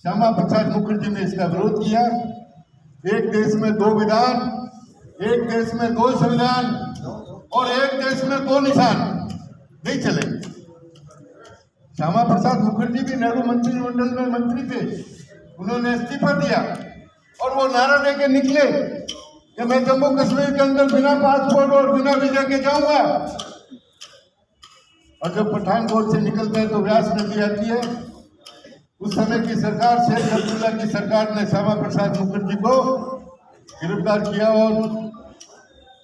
श्यामा प्रसाद मुखर्जी ने इसका विरोध किया। एक देश में 2 विधान, एक देश में 2 संविधान और एक देश में 2 निशान नहीं चलेंगे। श्यामा प्रसाद मुखर्जी भी नेहरू मंत्रिमंडल में मंत्री थे, उन्होंने इस्तीफा दिया और वो नारा देके निकले कि मैं जम्मू कश्मीर के अंदर बिना पासपोर्ट और बिना वीजा के जाऊंगा। और जब पठानकोट से निकलते हैं तो व्यास नदी आती है। उस समय की सरकार, शेख अब्दुल्ला की सरकार ने श्यामा प्रसाद मुखर्जी को गिरफ्तार किया और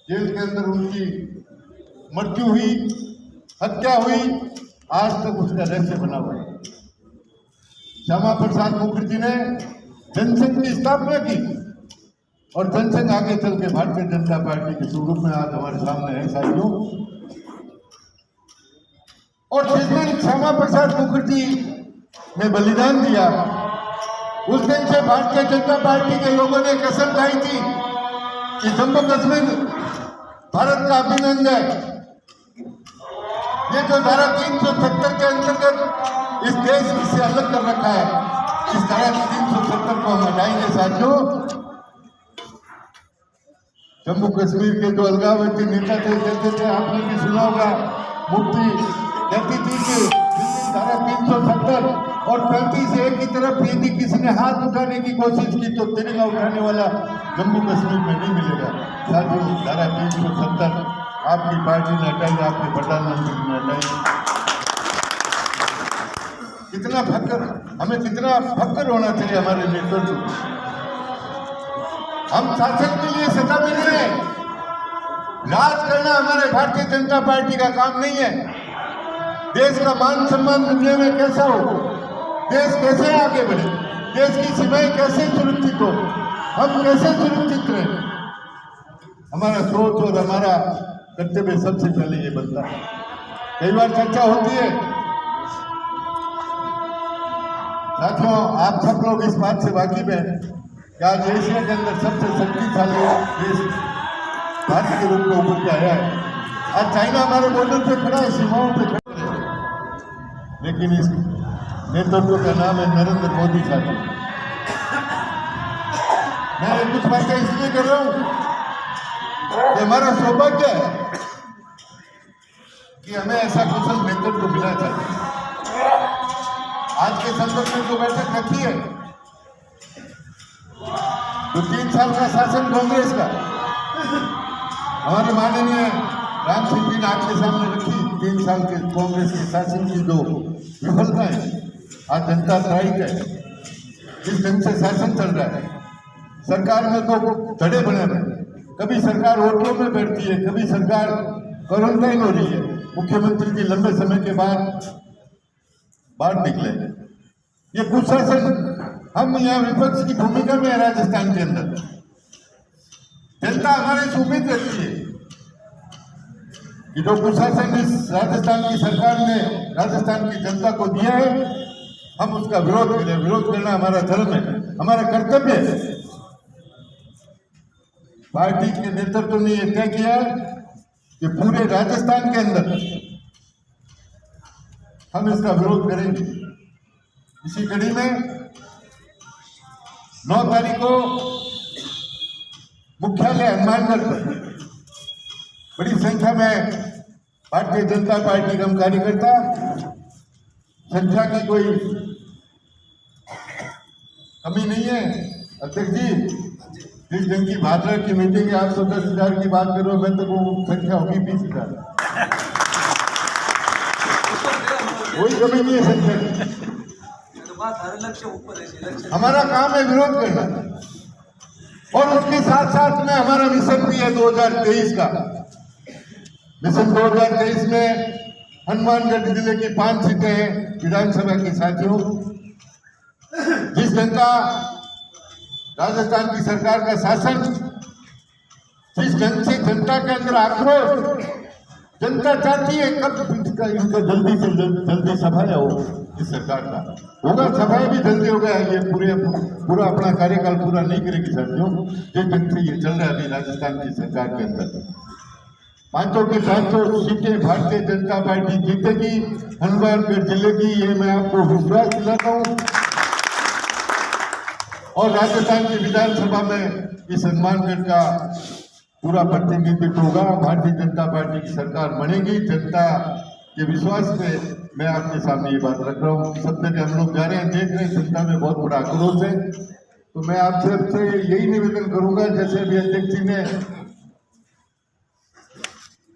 जेल के अंदर उनकी मृत्यु हुई, हत्या हुई। आज तक उसका रहस्य बना हुआ है। श्यामा प्रसाद मुखर्जी ने जनसंघ की स्थापना की और जनसंघ आगे चल के भारतीय जनता पार्टी के स्वरूप में आज हमारे सामने है साथियों। और जिस दिन श्यामा प्रसाद मुखर्जी ने बलिदान दिया, उस दिन से भारतीय जनता पार्टी के लोगों ने कसम खाई थी कि जम्मू कश्मीर भारत का अभिन्न है। ये जो धारा 370 के अंतर्गत इस देश से अलग कर रखा है, इस धारा 370 को हम हटाएंगे साथियों। जम्मू कश्मीर के जो अलगाववादी नेता थे, कहते थे, आपने भी सुना होगा, मुफ्ती कहती थी कि धारा 370 और 35 एक की तरफ यदि किसी ने हाथ उठाने की कोशिश की तो तिरंगा उठाने वाला जम्मू कश्मीर में नहीं मिलेगा। साथियों, धारा 370 आपकी पार्टी ने हटाई, आपके प्रधानमंत्री ने हटाई। कितना फक्र, हमें कितना फक्र होना चाहिए हमारे नेतृत्व। हम शासन के लिए सत्ता में नहीं है, राज करना हमारे भारतीय जनता पार्टी का काम नहीं है। देश का मान सम्मान दुनिया में कैसा हो, देश कैसे आगे बढ़े, देश की सीमाएं कैसे सुरक्षित हो, हम कैसे सुरक्षित रहें, हमारा सोच और हमारा कर्तव्य सबसे पहले ये बनता है। कई बार चर्चा होती है साथियों, आप सब लोग इस बात से वाकिफ हैं कि आज एशिया के अंदर सबसे शक्तिशाली देश भारत के रूप में उभर के आया है। आज चाइना हमारे बॉर्डर पे खड़ा है, सीमाओं पे खड़ा है, लेकिन इस नेतृत्व का नाम है नरेंद्र मोदी साहब। मैं ये कुछ बातें इसलिए कर रहा हूं कि हमारा सौभाग्य है कि हमें ऐसा कुशल नेतृत्व मिला चाहिए। आज के संसद में जो बैठक रखी है, तो 3 साल का शासन कांग्रेस का, हमारे माननीय राम सिंह जी ने आपके सामने रखी 3 साल के कांग्रेस के शासन की जो विफलता है। आज जनता त्राहिक है, इस ढंग से शासन चल रहा है। सरकार में तो धड़े बने हुए, कभी सरकार होटलों में बैठती है, कभी सरकार क्वारंटाइन हो रही है। मुख्यमंत्री जी लंबे समय के बाद बाहर निकले। ये कुशासन, हम यहाँ विपक्ष की भूमिका में है राजस्थान के अंदर। जनता हमारे से उम्मीद रखती है कि जो कुशासन इस राजस्थान की सरकार ने राजस्थान की जनता को दिया है, हम उसका विरोध करें। विरोध करना हमारा धर्म है, हमारा कर्तव्य है। पार्टी के नेतृत्व ने यह तय किया कि पूरे राजस्थान के अंदर हम इसका विरोध करेंगे। इसी कड़ी में 9 तारीख को मुख्यालय हनुमानगढ़ पर बड़ी संख्या में भारतीय जनता पार्टी के हम कार्यकर्ता, संख्या की कोई कमी नहीं है। अध्यक्ष जी, जिस ढंग की भाद्रा की मीटिंग है, आप 10,000 की बात करो, मैं तो वो संख्या होगी 20,000। कोई कमी नहीं है संख्या की। हमारा काम है विरोध करना, और उसके साथ साथ में हमारा मिशन भी है 2023 का। मिशन 2023 में हनुमानगढ़ जिले की 5 सीटें हैं विधानसभा की साथियों। जिस ढंग का राजस्थान की सरकार का शासन, जिस ढंग से जनता के अंदर आक्रोश, जनता चाहती है कब इनका जल्दी से जल्दी सफाया हो। इस सरकार का होगा, सफाई भी जल्दी होगा। ये पूरा अपना कार्यकाल पूरा नहीं करेगी साथियों। जिस ढंग से ये चल रहा है अभी राजस्थान की सरकार के अंदर, 500 की 500 सीटें भारतीय जनता पार्टी जीतेगी हनुमानगढ़ जिले की, ये मैं आपको विश्वास दिलाता हूँ। और राजस्थान की विधानसभा में इस हनुमानगढ़ का पूरा प्रतिनिधित्व होगा। भारतीय जनता पार्टी की सरकार बनेगी। जनता के विश्वास पे मैं आपके सामने ये बात रख रहा हूँ। सब जगह हम लोग जा रहे हैं, देख रहे हैं, जनता में बहुत बड़ा आक्रोश है। तो मैं आप सबसे यही निवेदन करूंगा, जैसे अभी अध्यक्ष जी ने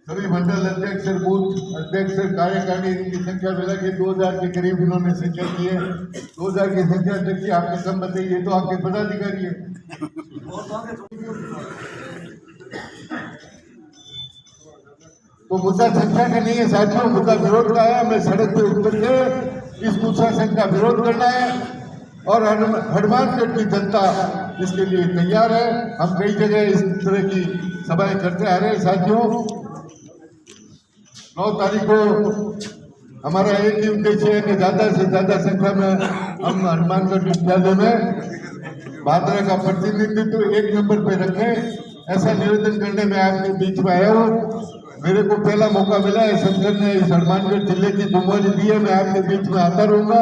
सभी मंडल अध्यक्ष, बूथ अध्यक्ष, कार्यकारिणी की संख्या मिला के 2000 के करीब इन्होंने संख्या की है। 2000 की संख्या अध्यक्ष जी आपने कम बताइए, तो आपके पदाधिकारी है। तो मुद्दा संख्या का नहीं है साथियों, मुद्दा विरोध का है। हमें सड़क पे उतर के इस कुशासन का विरोध करना है, और हनुमानगढ़ की जनता इसके लिए तैयार है। हम कई जगह इस तरह की सभाएं करते आ रहे हैं साथियों। 9 तारीख को हमारा एक ही उद्देश्य है कि ज़्यादा से ज़्यादा संख्या में हम हनुमानगढ़ मुख्यालय में भाद्रा का प्रतिनिधित्व 1 नंबर पे रखें। ऐसा निवेदन करने में आपके बीच में आया हूँ। मेरे को पहला मौका मिला है, संगठन ने इस हनुमानगढ़ जिले की जिम्मेदारी दी है। मैं आपके बीच में आता रहूंगा,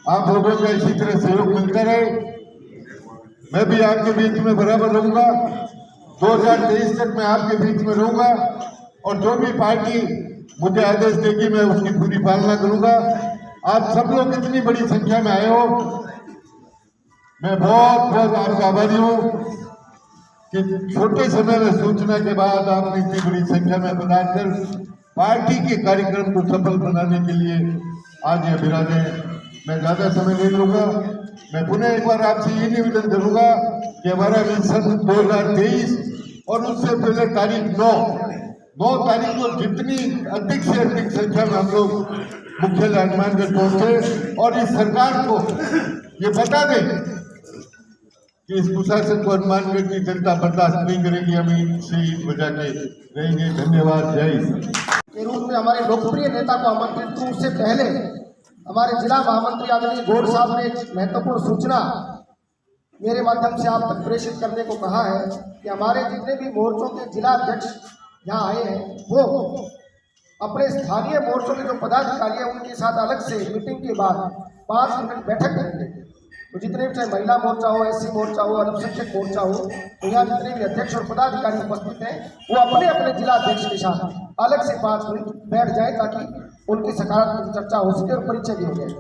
आप लोगों का इसी तरह सहयोग मिलता रहे। मैं भी आपके बीच में बराबर रहूंगा। 2023 तक मैं आपके बीच में रहूंगा, और जो भी पार्टी मुझे आदेश देगी मैं उसकी पूरी पालना करूंगा। आप सब लोग इतनी बड़ी संख्या में आए हो, मैं बहुत बहुत आपका आभारी हूँ कि छोटे समय में सूचना के बाद आपने इतनी बड़ी संख्या में बनाकर पार्टी के कार्यक्रम को सफल बनाने के लिए आज ये विराजे। मैं ज़्यादा समय नहीं लूँगा। मैं पुनः एक बार आपसे ये निवेदन करूँगा कि हमारा मिशन 2023 और उससे पहले तारीख 9 तारीख को जितनी अधिक से अधिक संख्या में हम लोग मुख्यालय हनुमानगढ़ पहुँचे, और इस सरकार को ये बता दें कि इस कुशासन को हनुमानगढ़ की जनता बर्दाश्त नहीं करेगी। हम इनसे बजा के रहेंगे। धन्यवाद। जय हिंद। के रूप में हमारे लोकप्रिय नेता को आमंत्रित करूं, उससे पहले हमारे जिला महामंत्री आदरणीय गौड़ साहब ने एक महत्वपूर्ण सूचना मेरे माध्यम से आप तक प्रेषित करने को कहा है कि हमारे जितने भी मोर्चों के जिला अध्यक्ष यहाँ आए हैं, वो अपने स्थानीय मोर्चों के जो पदाधिकारी हैं उनके साथ अलग से मीटिंग के बाद 5 मिनट बैठक करेंगे। तो जितने भी चाहे महिला मोर्चा हो, SC मोर्चा हो, अल्पसंख्यक मोर्चा हो, तो यहाँ जितने भी अध्यक्ष और पदाधिकारी उपस्थित हैं वो अपने अपने जिला अध्यक्ष के साथ अलग से 5 मिनट बैठ जाए ताकि उनकी सकारात्मक चर्चा हो सके और परिचय भी हो जाए।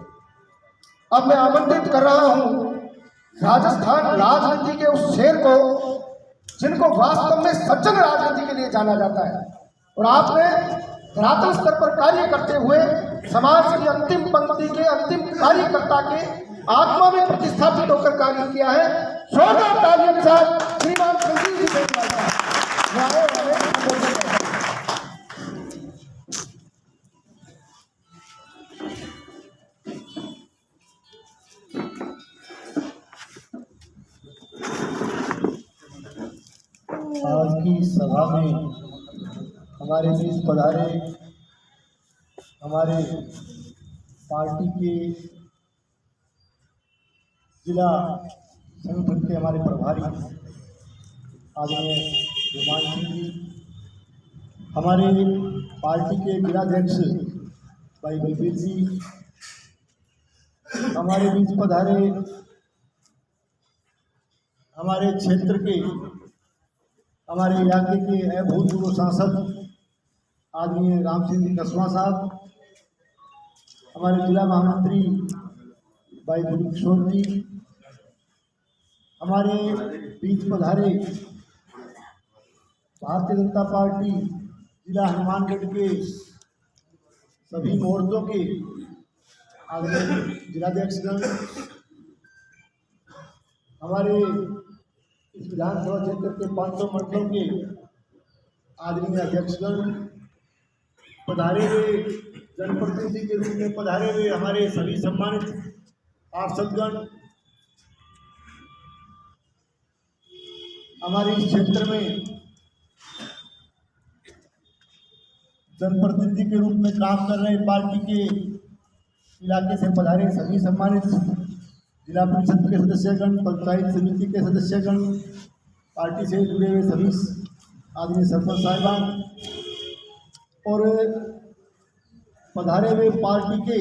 अब मैं आमंत्रित कर रहा हूँ राजस्थान राजनीति के उस शेर को जिनको वास्तव में सज्जन राजनीति के लिए जाना जाता है, और आपने धरातल स्तर पर कार्य करते हुए समाज की अंतिम पंक्ति के अंतिम कार्यकर्ता के आत्मा में प्रतिस्थापित होकर कार्य किया है। 14 तालियों के साथ श्रीमान संजीव जी बेनीवाल आज की सभा में हमारे बीच पधारे हमारे पार्टी के जिला संगठन के हमारे प्रभारी आदरणीय गुमान सिंह जी, हमारे पार्टी के जिलाध्यक्ष भाई बलबीर जी, हमारे बीच पधारे हमारे क्षेत्र के हमारे इलाके के भूतपूर्व सांसद आदरणीय राम सिंह जी कसवा साहब, हमारे जिला महामंत्री भाई दिलीप किशोर जी, हमारे बीच पधारे भारतीय जनता पार्टी जिला हनुमानगढ़ के सभी मोर्चों के आदरणीय जिलाध्यक्षगण, हमारे इस विधानसभा क्षेत्र के 500 मंडलों के आदरणीय अध्यक्षगण, पधारे हुए जनप्रतिनिधि के रूप में पधारे हुए हमारे सभी सम्मानित पार्षदगण, हमारे इस क्षेत्र में जनप्रतिनिधि के रूप में काम कर रहे पार्टी के इलाके से पधारे सभी सम्मानित जिला परिषद के सदस्यगण, पंचायत समिति के सदस्यगण, पार्टी से जुड़े हुए सभी आदरणीय सरपंच साहिबान और पधारे हुए पार्टी के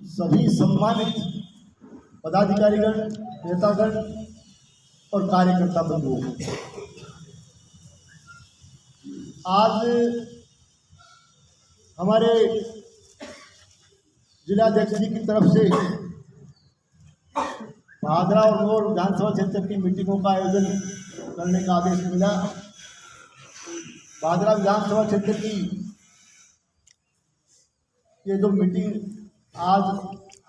सभी सम्मानित पदाधिकारीगण, नेतागण और कार्यकर्ता बंधुओं, आज हमारे जिलाध्यक्ष जी की तरफ से भादरा और नौर विधानसभा क्षेत्र की मीटिंगों का आयोजन करने का आदेश मिला। भादरा विधानसभा क्षेत्र की ये जो मीटिंग आज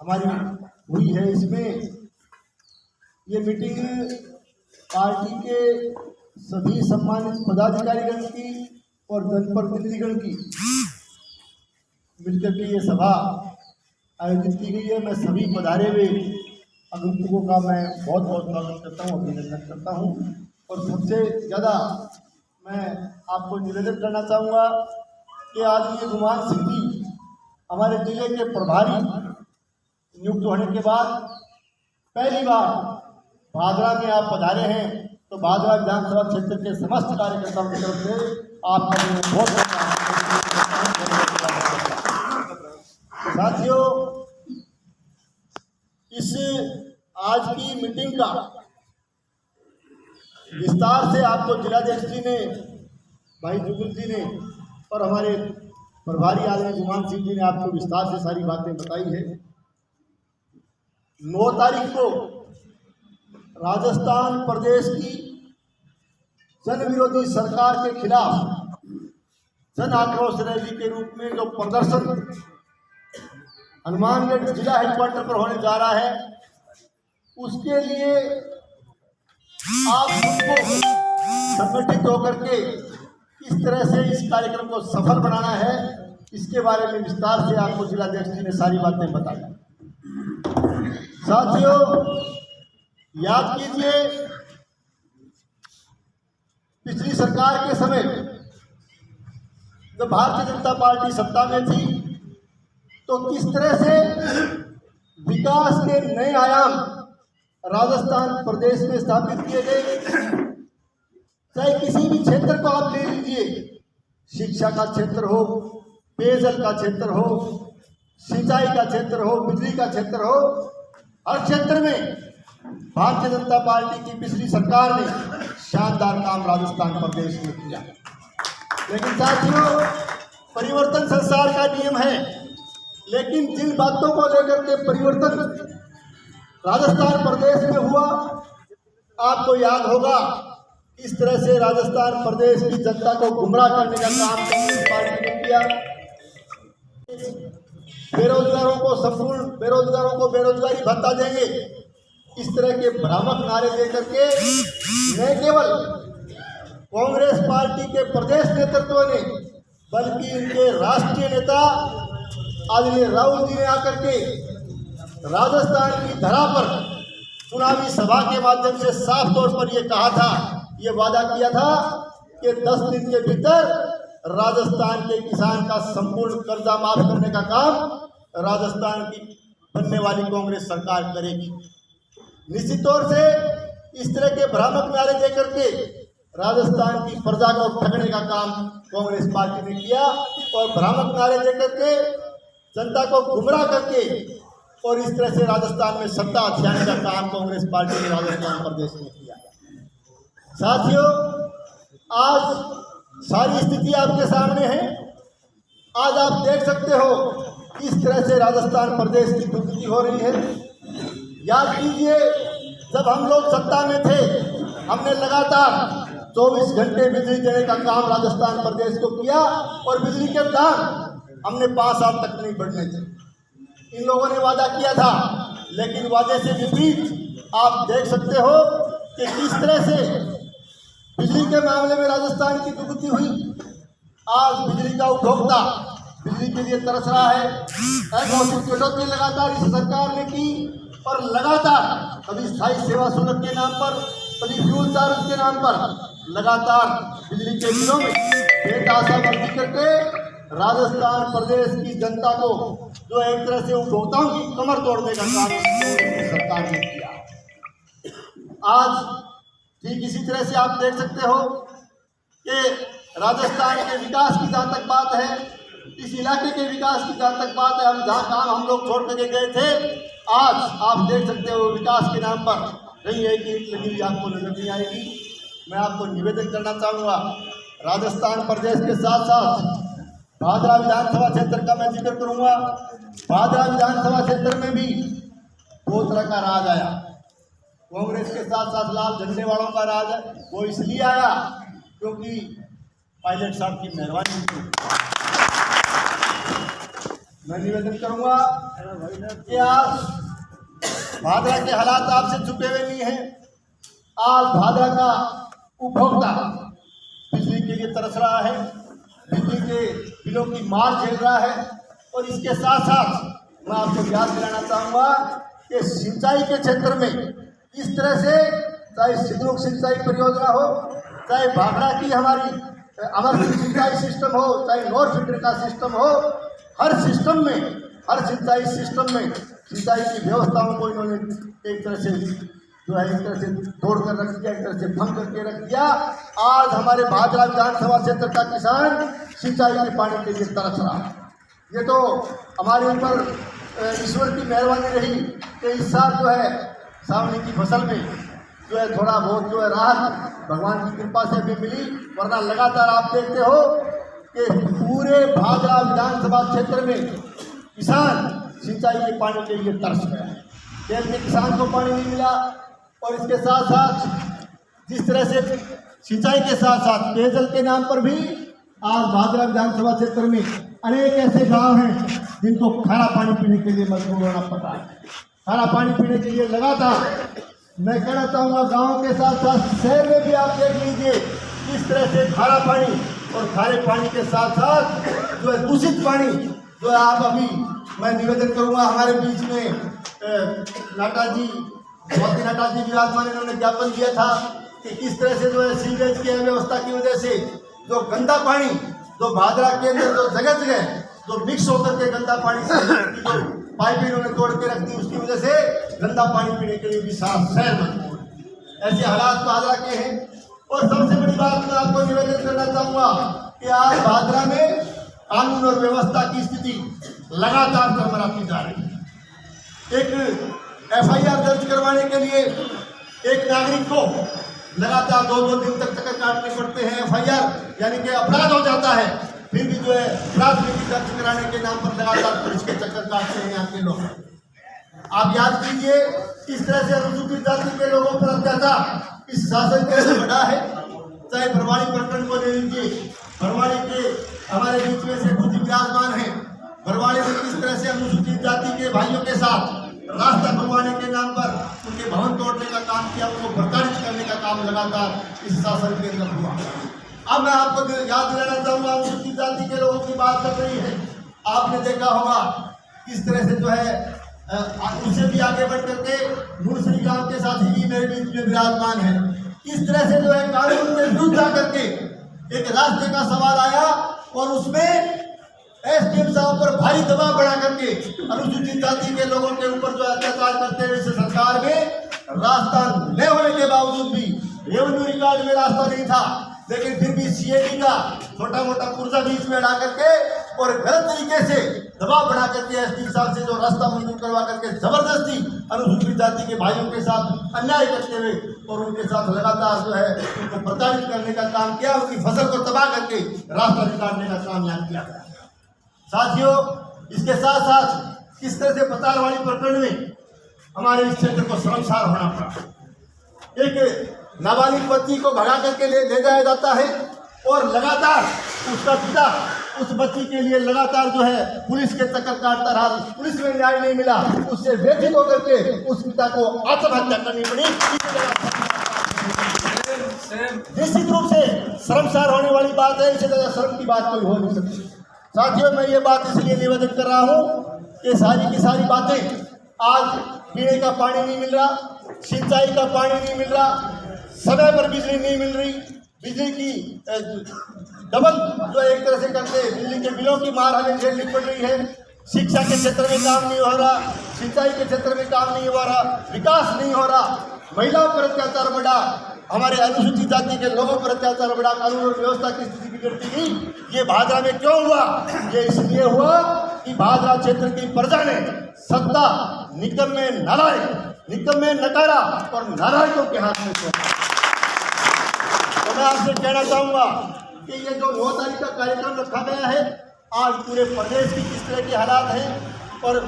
हमारी हुई है, इसमें ये मीटिंग पार्टी के सभी सम्मानित पदाधिकारीगण की और जनप्रतिनिधिगण की मिलकर के ये सभा आयोजित की गई है। मैं सभी पधारे हुए आगंतुकों का मैं बहुत बहुत स्वागत करता हूँ, अभिनंदन करता हूँ। और सबसे ज़्यादा मैं आपको निवेदन करना चाहूँगा कि आज ये गुमान सिंह जी हमारे जिले के प्रभारी नियुक्त होने के बाद पहली बार भादरा में आप पधारे हैं, तो भादरा विधानसभा क्षेत्र के समस्त कार्यकर्ताओं की तरफ से आपका बहुत साथियों, इस आज की मीटिंग का विस्तार से आपको जिलाध्यक्ष जी ने, भाई जुगल जी ने और हमारे प्रभारी आदरणीय गुमान सिंह जी ने आपको विस्तार से सारी बातें बताई है। 9 तारीख को राजस्थान प्रदेश की जन विरोधी सरकार के खिलाफ जन आक्रोश रैली के रूप में जो प्रदर्शन हनुमानगढ़ जिला हेडक्वार्टर पर होने जा रहा है, उसके लिए आप सबको संगठित होकर के किस तरह से इस कार्यक्रम को सफल बनाना है, इसके बारे में विस्तार से आपको जिलाध्यक्ष जी ने सारी बातें बताई। साथियों, याद कीजिए पिछली सरकार के समय जब भारतीय जनता पार्टी सत्ता में थी, तो किस तरह से विकास के नए आयाम राजस्थान प्रदेश में स्थापित किए गए। चाहे किसी भी क्षेत्र को आप ले लीजिए, शिक्षा का क्षेत्र हो, पेयजल का क्षेत्र हो, सिंचाई का क्षेत्र हो, बिजली का क्षेत्र हो, हर क्षेत्र में भारतीय जनता पार्टी की पिछली सरकार ने शानदार काम राजस्थान प्रदेश में किया। लेकिन साथियों, परिवर्तन संसार का नियम है, लेकिन जिन बातों को लेकर के परिवर्तन राजस्थान प्रदेश में हुआ, आपको याद होगा इस तरह से राजस्थान प्रदेश की जनता को गुमराह करने का काम कांग्रेस पार्टी ने किया। बेरोजगारों को संपूर्ण बेरोजगारों को बेरोजगारी भत्ता देंगे, इस तरह के भ्रामक नारे देकर के न केवल कांग्रेस पार्टी के प्रदेश नेतृत्व ने, बल्कि इनके राष्ट्रीय नेता आदरणीय राहुल जी ने आकर के राजस्थान की धरा पर चुनावी सभा के माध्यम से साफ तौर पर यह कहा था, ये वादा किया था कि 10 दिन के भीतर राजस्थान के किसान का संपूर्ण कर्जा माफ करने का काम राजस्थान की बनने वाली कांग्रेस सरकार करेगी। निश्चित तौर से इस तरह के भ्रामक नारे देकर के राजस्थान की प्रजा को ठगने का काम कांग्रेस पार्टी ने किया और भ्रामक नारे देकर के जनता को गुमराह करके और इस तरह से राजस्थान में सत्ता हथियाने का काम कांग्रेस पार्टी ने राजस्थान प्रदेश में किया। साथियों, आज सारी स्थिति आपके सामने है। आज आप देख सकते हो किस तरह से राजस्थान प्रदेश की दुर्गति हो रही है। याद कीजिए, जब हम लोग सत्ता में थे, हमने लगातार 24 घंटे बिजली देने का काम राजस्थान प्रदेश को किया और बिजली के दाम हमने 5 साल तक नहीं बढ़ने थे। इन लोगों ने वादा किया था, लेकिन वादे से विपरीत आप देख सकते हो कि किस तरह से बिजली के मामले में राजस्थान की दुर्गति हुई। आज बिजली का उपभोक्ता बिजली के लिए तरस रहा है। ऐसी कटौती लगातार इस सरकार ने की और लगातार कभी स्थायी सेवा शुल्क के नाम पर, कभी फ्यूल चार्ज के नाम पर लगातार बिजली के बिलों में बेतहाशा वृद्धि करके राजस्थान प्रदेश की जनता को जो एक तरह से उपभोक्ताओं की कमर तोड़ने का काम सरकार ने किया। आज ठीक इसी तरह से आप देख सकते हो कि राजस्थान के विकास की जहाँ तक बात है, इस इलाके के विकास की जहाँ तक बात है, हम जहाँ काम हम लोग छोड़ करके गए थे, आज आप देख सकते हो विकास के नाम पर कहीं एक ईंट लगी हुई आपको नजर नहीं आएगी। मैं आपको निवेदन करना चाहूँगा, राजस्थान प्रदेश के साथ साथ भादरा विधानसभा क्षेत्र का मैं जिक्र करूँगा। भादरा विधानसभा क्षेत्र में भी 2 तरह का राज आया। कांग्रेस के साथ साथ लाल झंडे वालों का राज है। वो इसलिए आया क्योंकि पायलट साहब की मेहरबानी थी। मैं निवेदन करूंगा कि आज भादरा के हालात आपसे छुपे हुए नहीं हैं। आज भादरा का उपभोक्ता बिजली के लिए तरस रहा है, बिजली के बिलों की मार झेल रहा है और इसके साथ साथ मैं आपको याद दिलाना चाहूँगा कि सिंचाई के क्षेत्र में इस तरह से, चाहे सिद्धरूप सिंचाई परियोजना हो, चाहे भाखड़ा की हमारी अमर सिंचाई सिस्टम हो, चाहे नॉर फिल्टर का सिस्टम हो, हर सिस्टम में, हर सिंचाई सिस्टम में सिंचाई की व्यवस्थाओं को इन्होंने एक तरह से जो है एक तरह से तोड़ कर रख दिया, एक तरह से भंग करके रख दिया। आज हमारे भादरा विधानसभा क्षेत्र का किसान सिंचाई के पानी के लिए तरस रहा है। ये तो हमारे ऊपर ईश्वर की मेहरबानी रही कि इस साल जो है सावनी की फसल में जो है थोड़ा बहुत जो है राहत भगवान की कृपा से भी मिली, वरना लगातार आप देखते हो कि पूरे भादरा विधानसभा क्षेत्र में किसान सिंचाई के पानी के लिए तरस गया। केवल में किसान को पानी नहीं मिला और इसके साथ साथ जिस तरह से सिंचाई के साथ साथ पेयजल के नाम पर भी आज भादरा विधानसभा क्षेत्र में अनेक ऐसे गांव हैं जिनको खारा पानी पीने के लिए मजबूर होना पड़ा है। खारा पानी पीने के लिए लगातार मैं कहना चाहूँगा गाँव के साथ साथ शहर में भी आप देख लीजिए किस तरह से खारा पानी और खारे पानी के साथ साथ जो है दूषित पानी जो है आप अभी मैं निवेदन करूँगा हमारे बीच में नाटा जी विराजमान, इन्होंने ज्ञापन दिया था कि किस तरह से जो है सीवेज की अव्यवस्था की वजह से जो गंदा पानी जो भादरा के अंदर जो जगह जगह जो मिक्स होकर के गंदा पानी से जो पाइप इन्होंने तोड़ के रख दी, उसकी वजह से गंदा पानी पीने के लिए भी साफ शहर में ऐसे हालात भादरा के हैं। और सबसे बड़ी बात मैं आपको निवेदन करना चाहूँगा कि आज भादरा में कानून और व्यवस्था की स्थिति लगातार चरमराती जा रही है। एक एफआईआर दर्ज करवाने के लिए एक नागरिक को लगातार 2-2 दिन तक चक्कर काटने पड़ते हैं। एफआईआर यानी कि अपराध हो जाता है, फिर भी जो है प्राथमिकी दर्ज कराने के नाम पर लगातार पुलिस के चक्कर काटते हैं यहाँ के लोग। आप याद कीजिए, इस तरह से अनुसूचित जाति के लोगों पर अत्याचार इस शासन के से बड़ा है। चाहे बरवानी प्रकरण को ले लीजिए, बरवानी के हमारे बीच में से खुद विराजमान है। बरवानी में किस तरह से अनुसूचित जाति के भाइयों के साथ रास्ता खुलवाने के नाम पर उनके भवन तोड़ने का काम किया, उनको प्रताड़ित करने का काम लगातार इस शासन के अंदर हुआ। अब मैं आपको याद दिलाना चाहूंगा, अनुसूचित जाति के लोगों की बात चल रही है। आपने देखा होगा किस तरह से जो है उससे भी आगे बढ़ करके मुंशी गांव के साथी भी मेरे बीच में विराजमान है। इस तरह से जो है कानून के विरुद्ध जाकर के एक रास्ते का सवाल आया और उसमें एसडीएम साहब पर भारी दबाव बढ़ा करके अनुसूचित जाति के लोगों के ऊपर जो अत्याचार करते हुए सरकार में रास्ता न होने के बावजूद भी, रेवेन्यू रिकॉर्ड में रास्ता नहीं था, लेकिन फिर भी सीएडी का छोटा मोटा पुर्जा बीच में ला करके और गलत तरीके से दबाव बढ़ा करके एसडीएम साहब से जो रास्ता मंजूर करवा करके जबरदस्ती अनुसूचित जाति के भाइयों के साथ अन्याय करते हुए और उनके साथ लगातार जो है उनको प्रताड़ित करने का काम किया, उनकी फसल को तबाह करके रास्ता निकालने का काम यहाँ किया गया। साथियों, इसके साथ साथ किस तरह से पतालवाड़ी प्रकरण में हमारे इस क्षेत्र को शर्मसार होना पड़ा। एक नाबालिग बच्ची को भगा करके ले जाया जाता है और लगातार उसका पिता उस बच्ची के लिए लगातार जो है पुलिस के चक्कर काटता रहा। पुलिस में न्याय नहीं मिला, उससे व्यथित होकर के उस पिता को आत्महत्या करनी पड़ी। निश्चित रूप से शर्मसार होने वाली बात है, इससे ज्यादा शर्म की बात कोई हो नहीं सकती। साथियों, मैं ये बात इसलिए निवेदन कर रहा हूँ कि सारी की सारी बातें, आज पीने का पानी नहीं मिल रहा, सिंचाई का पानी नहीं मिल रहा, समय पर बिजली नहीं मिल रही, बिजली की डबल जो एक तरह से करके बिजली के बिलों की मार हमें झेलनी पड़ रही है। शिक्षा के क्षेत्र में काम नहीं हो रहा, सिंचाई के क्षेत्र में काम नहीं हो रहा, विकास नहीं हो रहा, महिलाओं पर अत्याचार बढ़ा, हमारे अनुसूचित जाति के लोगों पर अत्याचार बढ़ा, कानून और व्यवस्था की स्थिति बिगड़ती गई। ये भादरा में क्यों हुआ? ये इसलिए हुआ कि भादरा क्षेत्र की प्रजा ने सत्ता निकम्मे नालायक, निकम्मे नकारा और नालायकों के हाथ में सौंपा। तो मैं आपसे कहना चाहूँगा कि ये जो 9 तारीख का कार्यक्रम रखा गया है, आज पूरे प्रदेश की किस तरह के हालात हैं और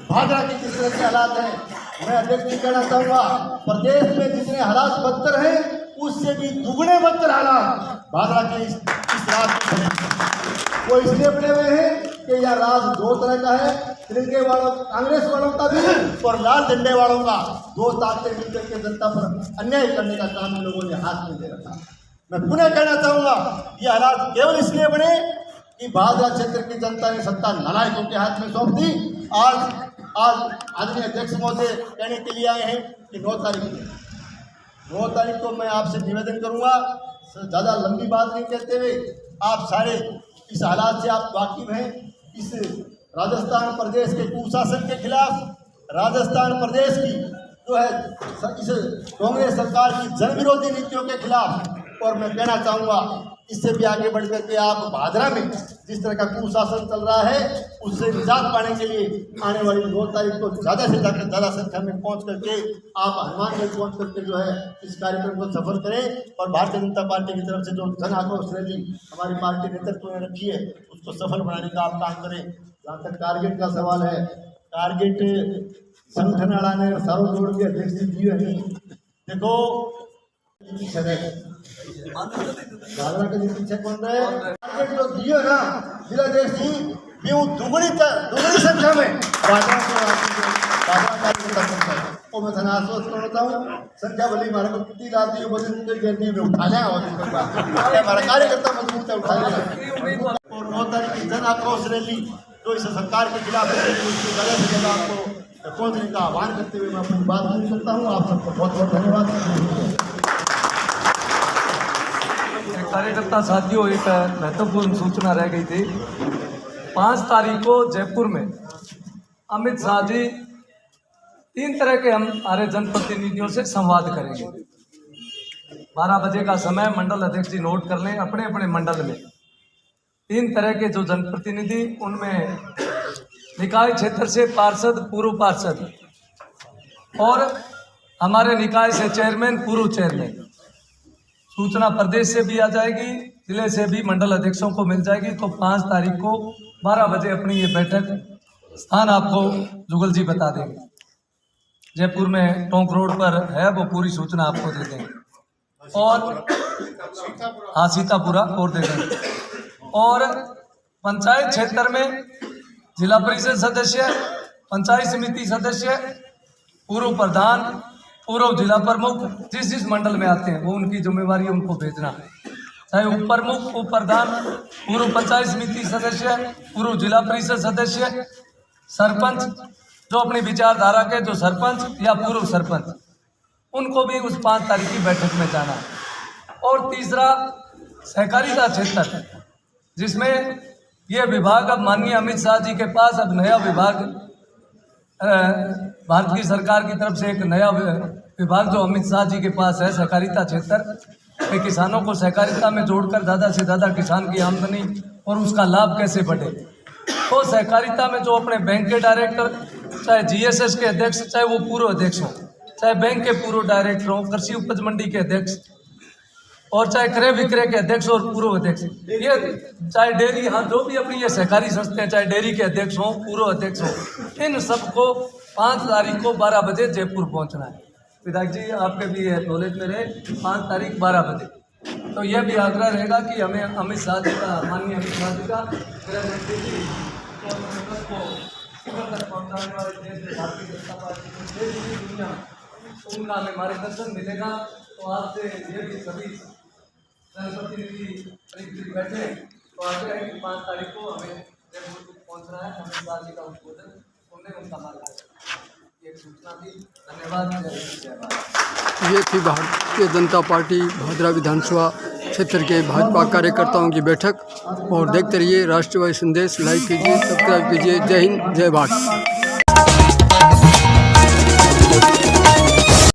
भादरा के किस तरह के हालात हैं, मैं अध्यक्ष जी कहना चाहूँगा, प्रदेश में जितने हालात बदतर हैं उससे भी दुगने बदतर हालात भादरा के इस राज में बने। वो इसलिए बने हुए हैं कि यह राज 2 तरह का है, तिरंगे वालों, कांग्रेस वालों का भी और लाल झंडे वालों का। 2 ताकतें मिलकर के जनता पर अन्याय करने का काम इन लोगों ने हाथ में दे रखा। मैं पुनः कहना चाहूँगा, ये हालात केवल इसलिए बने कि भादरा क्षेत्र की जनता ने सत्ता नालायकों के हाथ में सौंप दी। आज आदरणीय अध्यक्ष महोदय कहने के लिए आए हैं कि 9 तारीख को मैं आपसे निवेदन करूंगा, ज़्यादा लंबी बात नहीं कहते हुए, आप सारे इस हालात से आप वाकिफ हैं। इस राजस्थान प्रदेश के कुशासन के खिलाफ, राजस्थान प्रदेश की जो है इस कांग्रेस सरकार की जन विरोधी नीतियों के खिलाफ, और मैं कहना चाहूँगा इससे भी आगे बढ़ करके आप भादरा में जिस तरह का कुशासन चल रहा है उससे निजात पाने के लिए आने वाली 9 तारीख को ज़्यादा से ज़्यादा संख्या में पहुंच करके आप हनुमानगढ़ पहुंच करके जो है इस कार्यक्रम को सफल करें और भारतीय जनता पार्टी की तरफ से जो जन आक्रोश रैली हमारी पार्टी नेतृत्व ने रखी है उसको सफल बनाने का आप काम करें। जहाँ तक टारगेट का सवाल है, टारगेट संगठन ने सारों जोड़ के अध्यक्ष जी दिए नहीं। देखो भादरा के पीछे कौन रहे टारगेट जो दिए ना जिलाध्यक्ष जी, दुगुनी संख्या में भादरा को मैं धन आश्वस्त करता हूँ। संख्या भली हमारे को कितनी लाती है बोले जल्दी में उठा लिया और हमारा कार्यकर्ता मजबूत है उठा लिया। और 9 तारीख की जन आक्रोश रैली जो इस सरकार के खिलाफ उसकी ज़्यादा से ज़्यादा आपको पहुँचने का आह्वान करते हुए मैं अपनी बात नहीं करता हूँ। आप सबको बहुत बहुत धन्यवाद। कार्यकर्ता साथियों, एक महत्वपूर्ण सूचना रह गई थी। 5 तारीख को जयपुर में अमित शाह जी 3 तरह के हमारे जनप्रतिनिधियों से संवाद करेंगे। 12 बजे का समय मंडल अध्यक्ष जी नोट कर लें अपने अपने मंडल में। 3 तरह के जो जनप्रतिनिधि, उनमें निकाय क्षेत्र से पार्षद, पूर्व पार्षद और हमारे निकाय से चेयरमैन, पूर्व चेयरमैन। सूचना प्रदेश से भी आ जाएगी, जिले से भी मंडल अध्यक्षों को मिल जाएगी। तो 5 तारीख को 12 बजे अपनी ये बैठक, स्थान आपको जुगल जी बता देंगे। जयपुर में टोंक रोड पर है, वो पूरी सूचना आपको दे देंगे। और हाँ, सीतापुरा और दे देंगे। और पंचायत क्षेत्र में जिला परिषद सदस्य, पंचायत समिति सदस्य, पूर्व प्रधान, पूर्व जिला प्रमुख, जिस जिस मंडल में आते हैं वो उनकी जिम्मेवारी उनको भेजना है। चाहे उप प्रमुख, उप प्रधान, पूर्व पंचायत समिति सदस्य, पूर्व जिला परिषद सदस्य, सरपंच, जो अपनी विचारधारा के जो सरपंच या पूर्व सरपंच, उनको भी उस 5 तारीख की बैठक में जाना है। और तीसरा सहकारिता क्षेत्र, जिसमें ये विभाग अब माननीय अमित शाह जी के पास अब नया विभाग, भारत की सरकार की तरफ से एक नया विभाग जो अमित शाह जी के पास है, सहकारिता क्षेत्र में किसानों को सहकारिता में जोड़कर ज़्यादा से ज़्यादा किसान की आमदनी और उसका लाभ कैसे बढ़े। तो सहकारिता में जो अपने बैंक के डायरेक्टर, चाहे जीएसएस के अध्यक्ष, चाहे वो पूर्व अध्यक्ष हों, चाहे बैंक के पूर्व डायरेक्टर हों, कृषि उपज मंडी के अध्यक्ष, और चाहे क्रय विक्रय के अध्यक्ष और पूर्व अध्यक्ष, ये चाहे डेयरी, हाँ, जो भी अपनी ये सहकारी संस्थाएं, चाहे डेयरी के अध्यक्ष हों, पूर्व अध्यक्ष हों, इन सबको 5 तारीख को 12 बजे जयपुर पहुंचना है। विधायक जी आपके भी नॉलेज में रहे, 5 तारीख 12 बजे। तो यह भी आग्रह रहेगा कि हमें अमित शाह जी का, माननीय अमित शाह जी का गृह मंत्री जी को तक पहुँचाने वाले देश में भारतीय जनता पार्टी के देश की दुनिया, उनका हमें मार्गदर्शन मिलेगा। तो आपसे ये भी सभी जनप्रतिनिधि बैठे तो आगे है कि 5 तारीख को हमें जयपुर पहुँचना है। अमित शाह जी का उद्बोधन सुनने, उनका मार्गदर्शन, एक सूचना दी। धन्यवाद। जय भारत। ये थी भारतीय जनता पार्टी भादरा विधानसभा क्षेत्र के भाजपा कार्यकर्ताओं की बैठक। और देखते रहिए राष्ट्रवादी संदेश, लाइक कीजिए, सब्सक्राइब कीजिए। जय हिंद, जय भारत।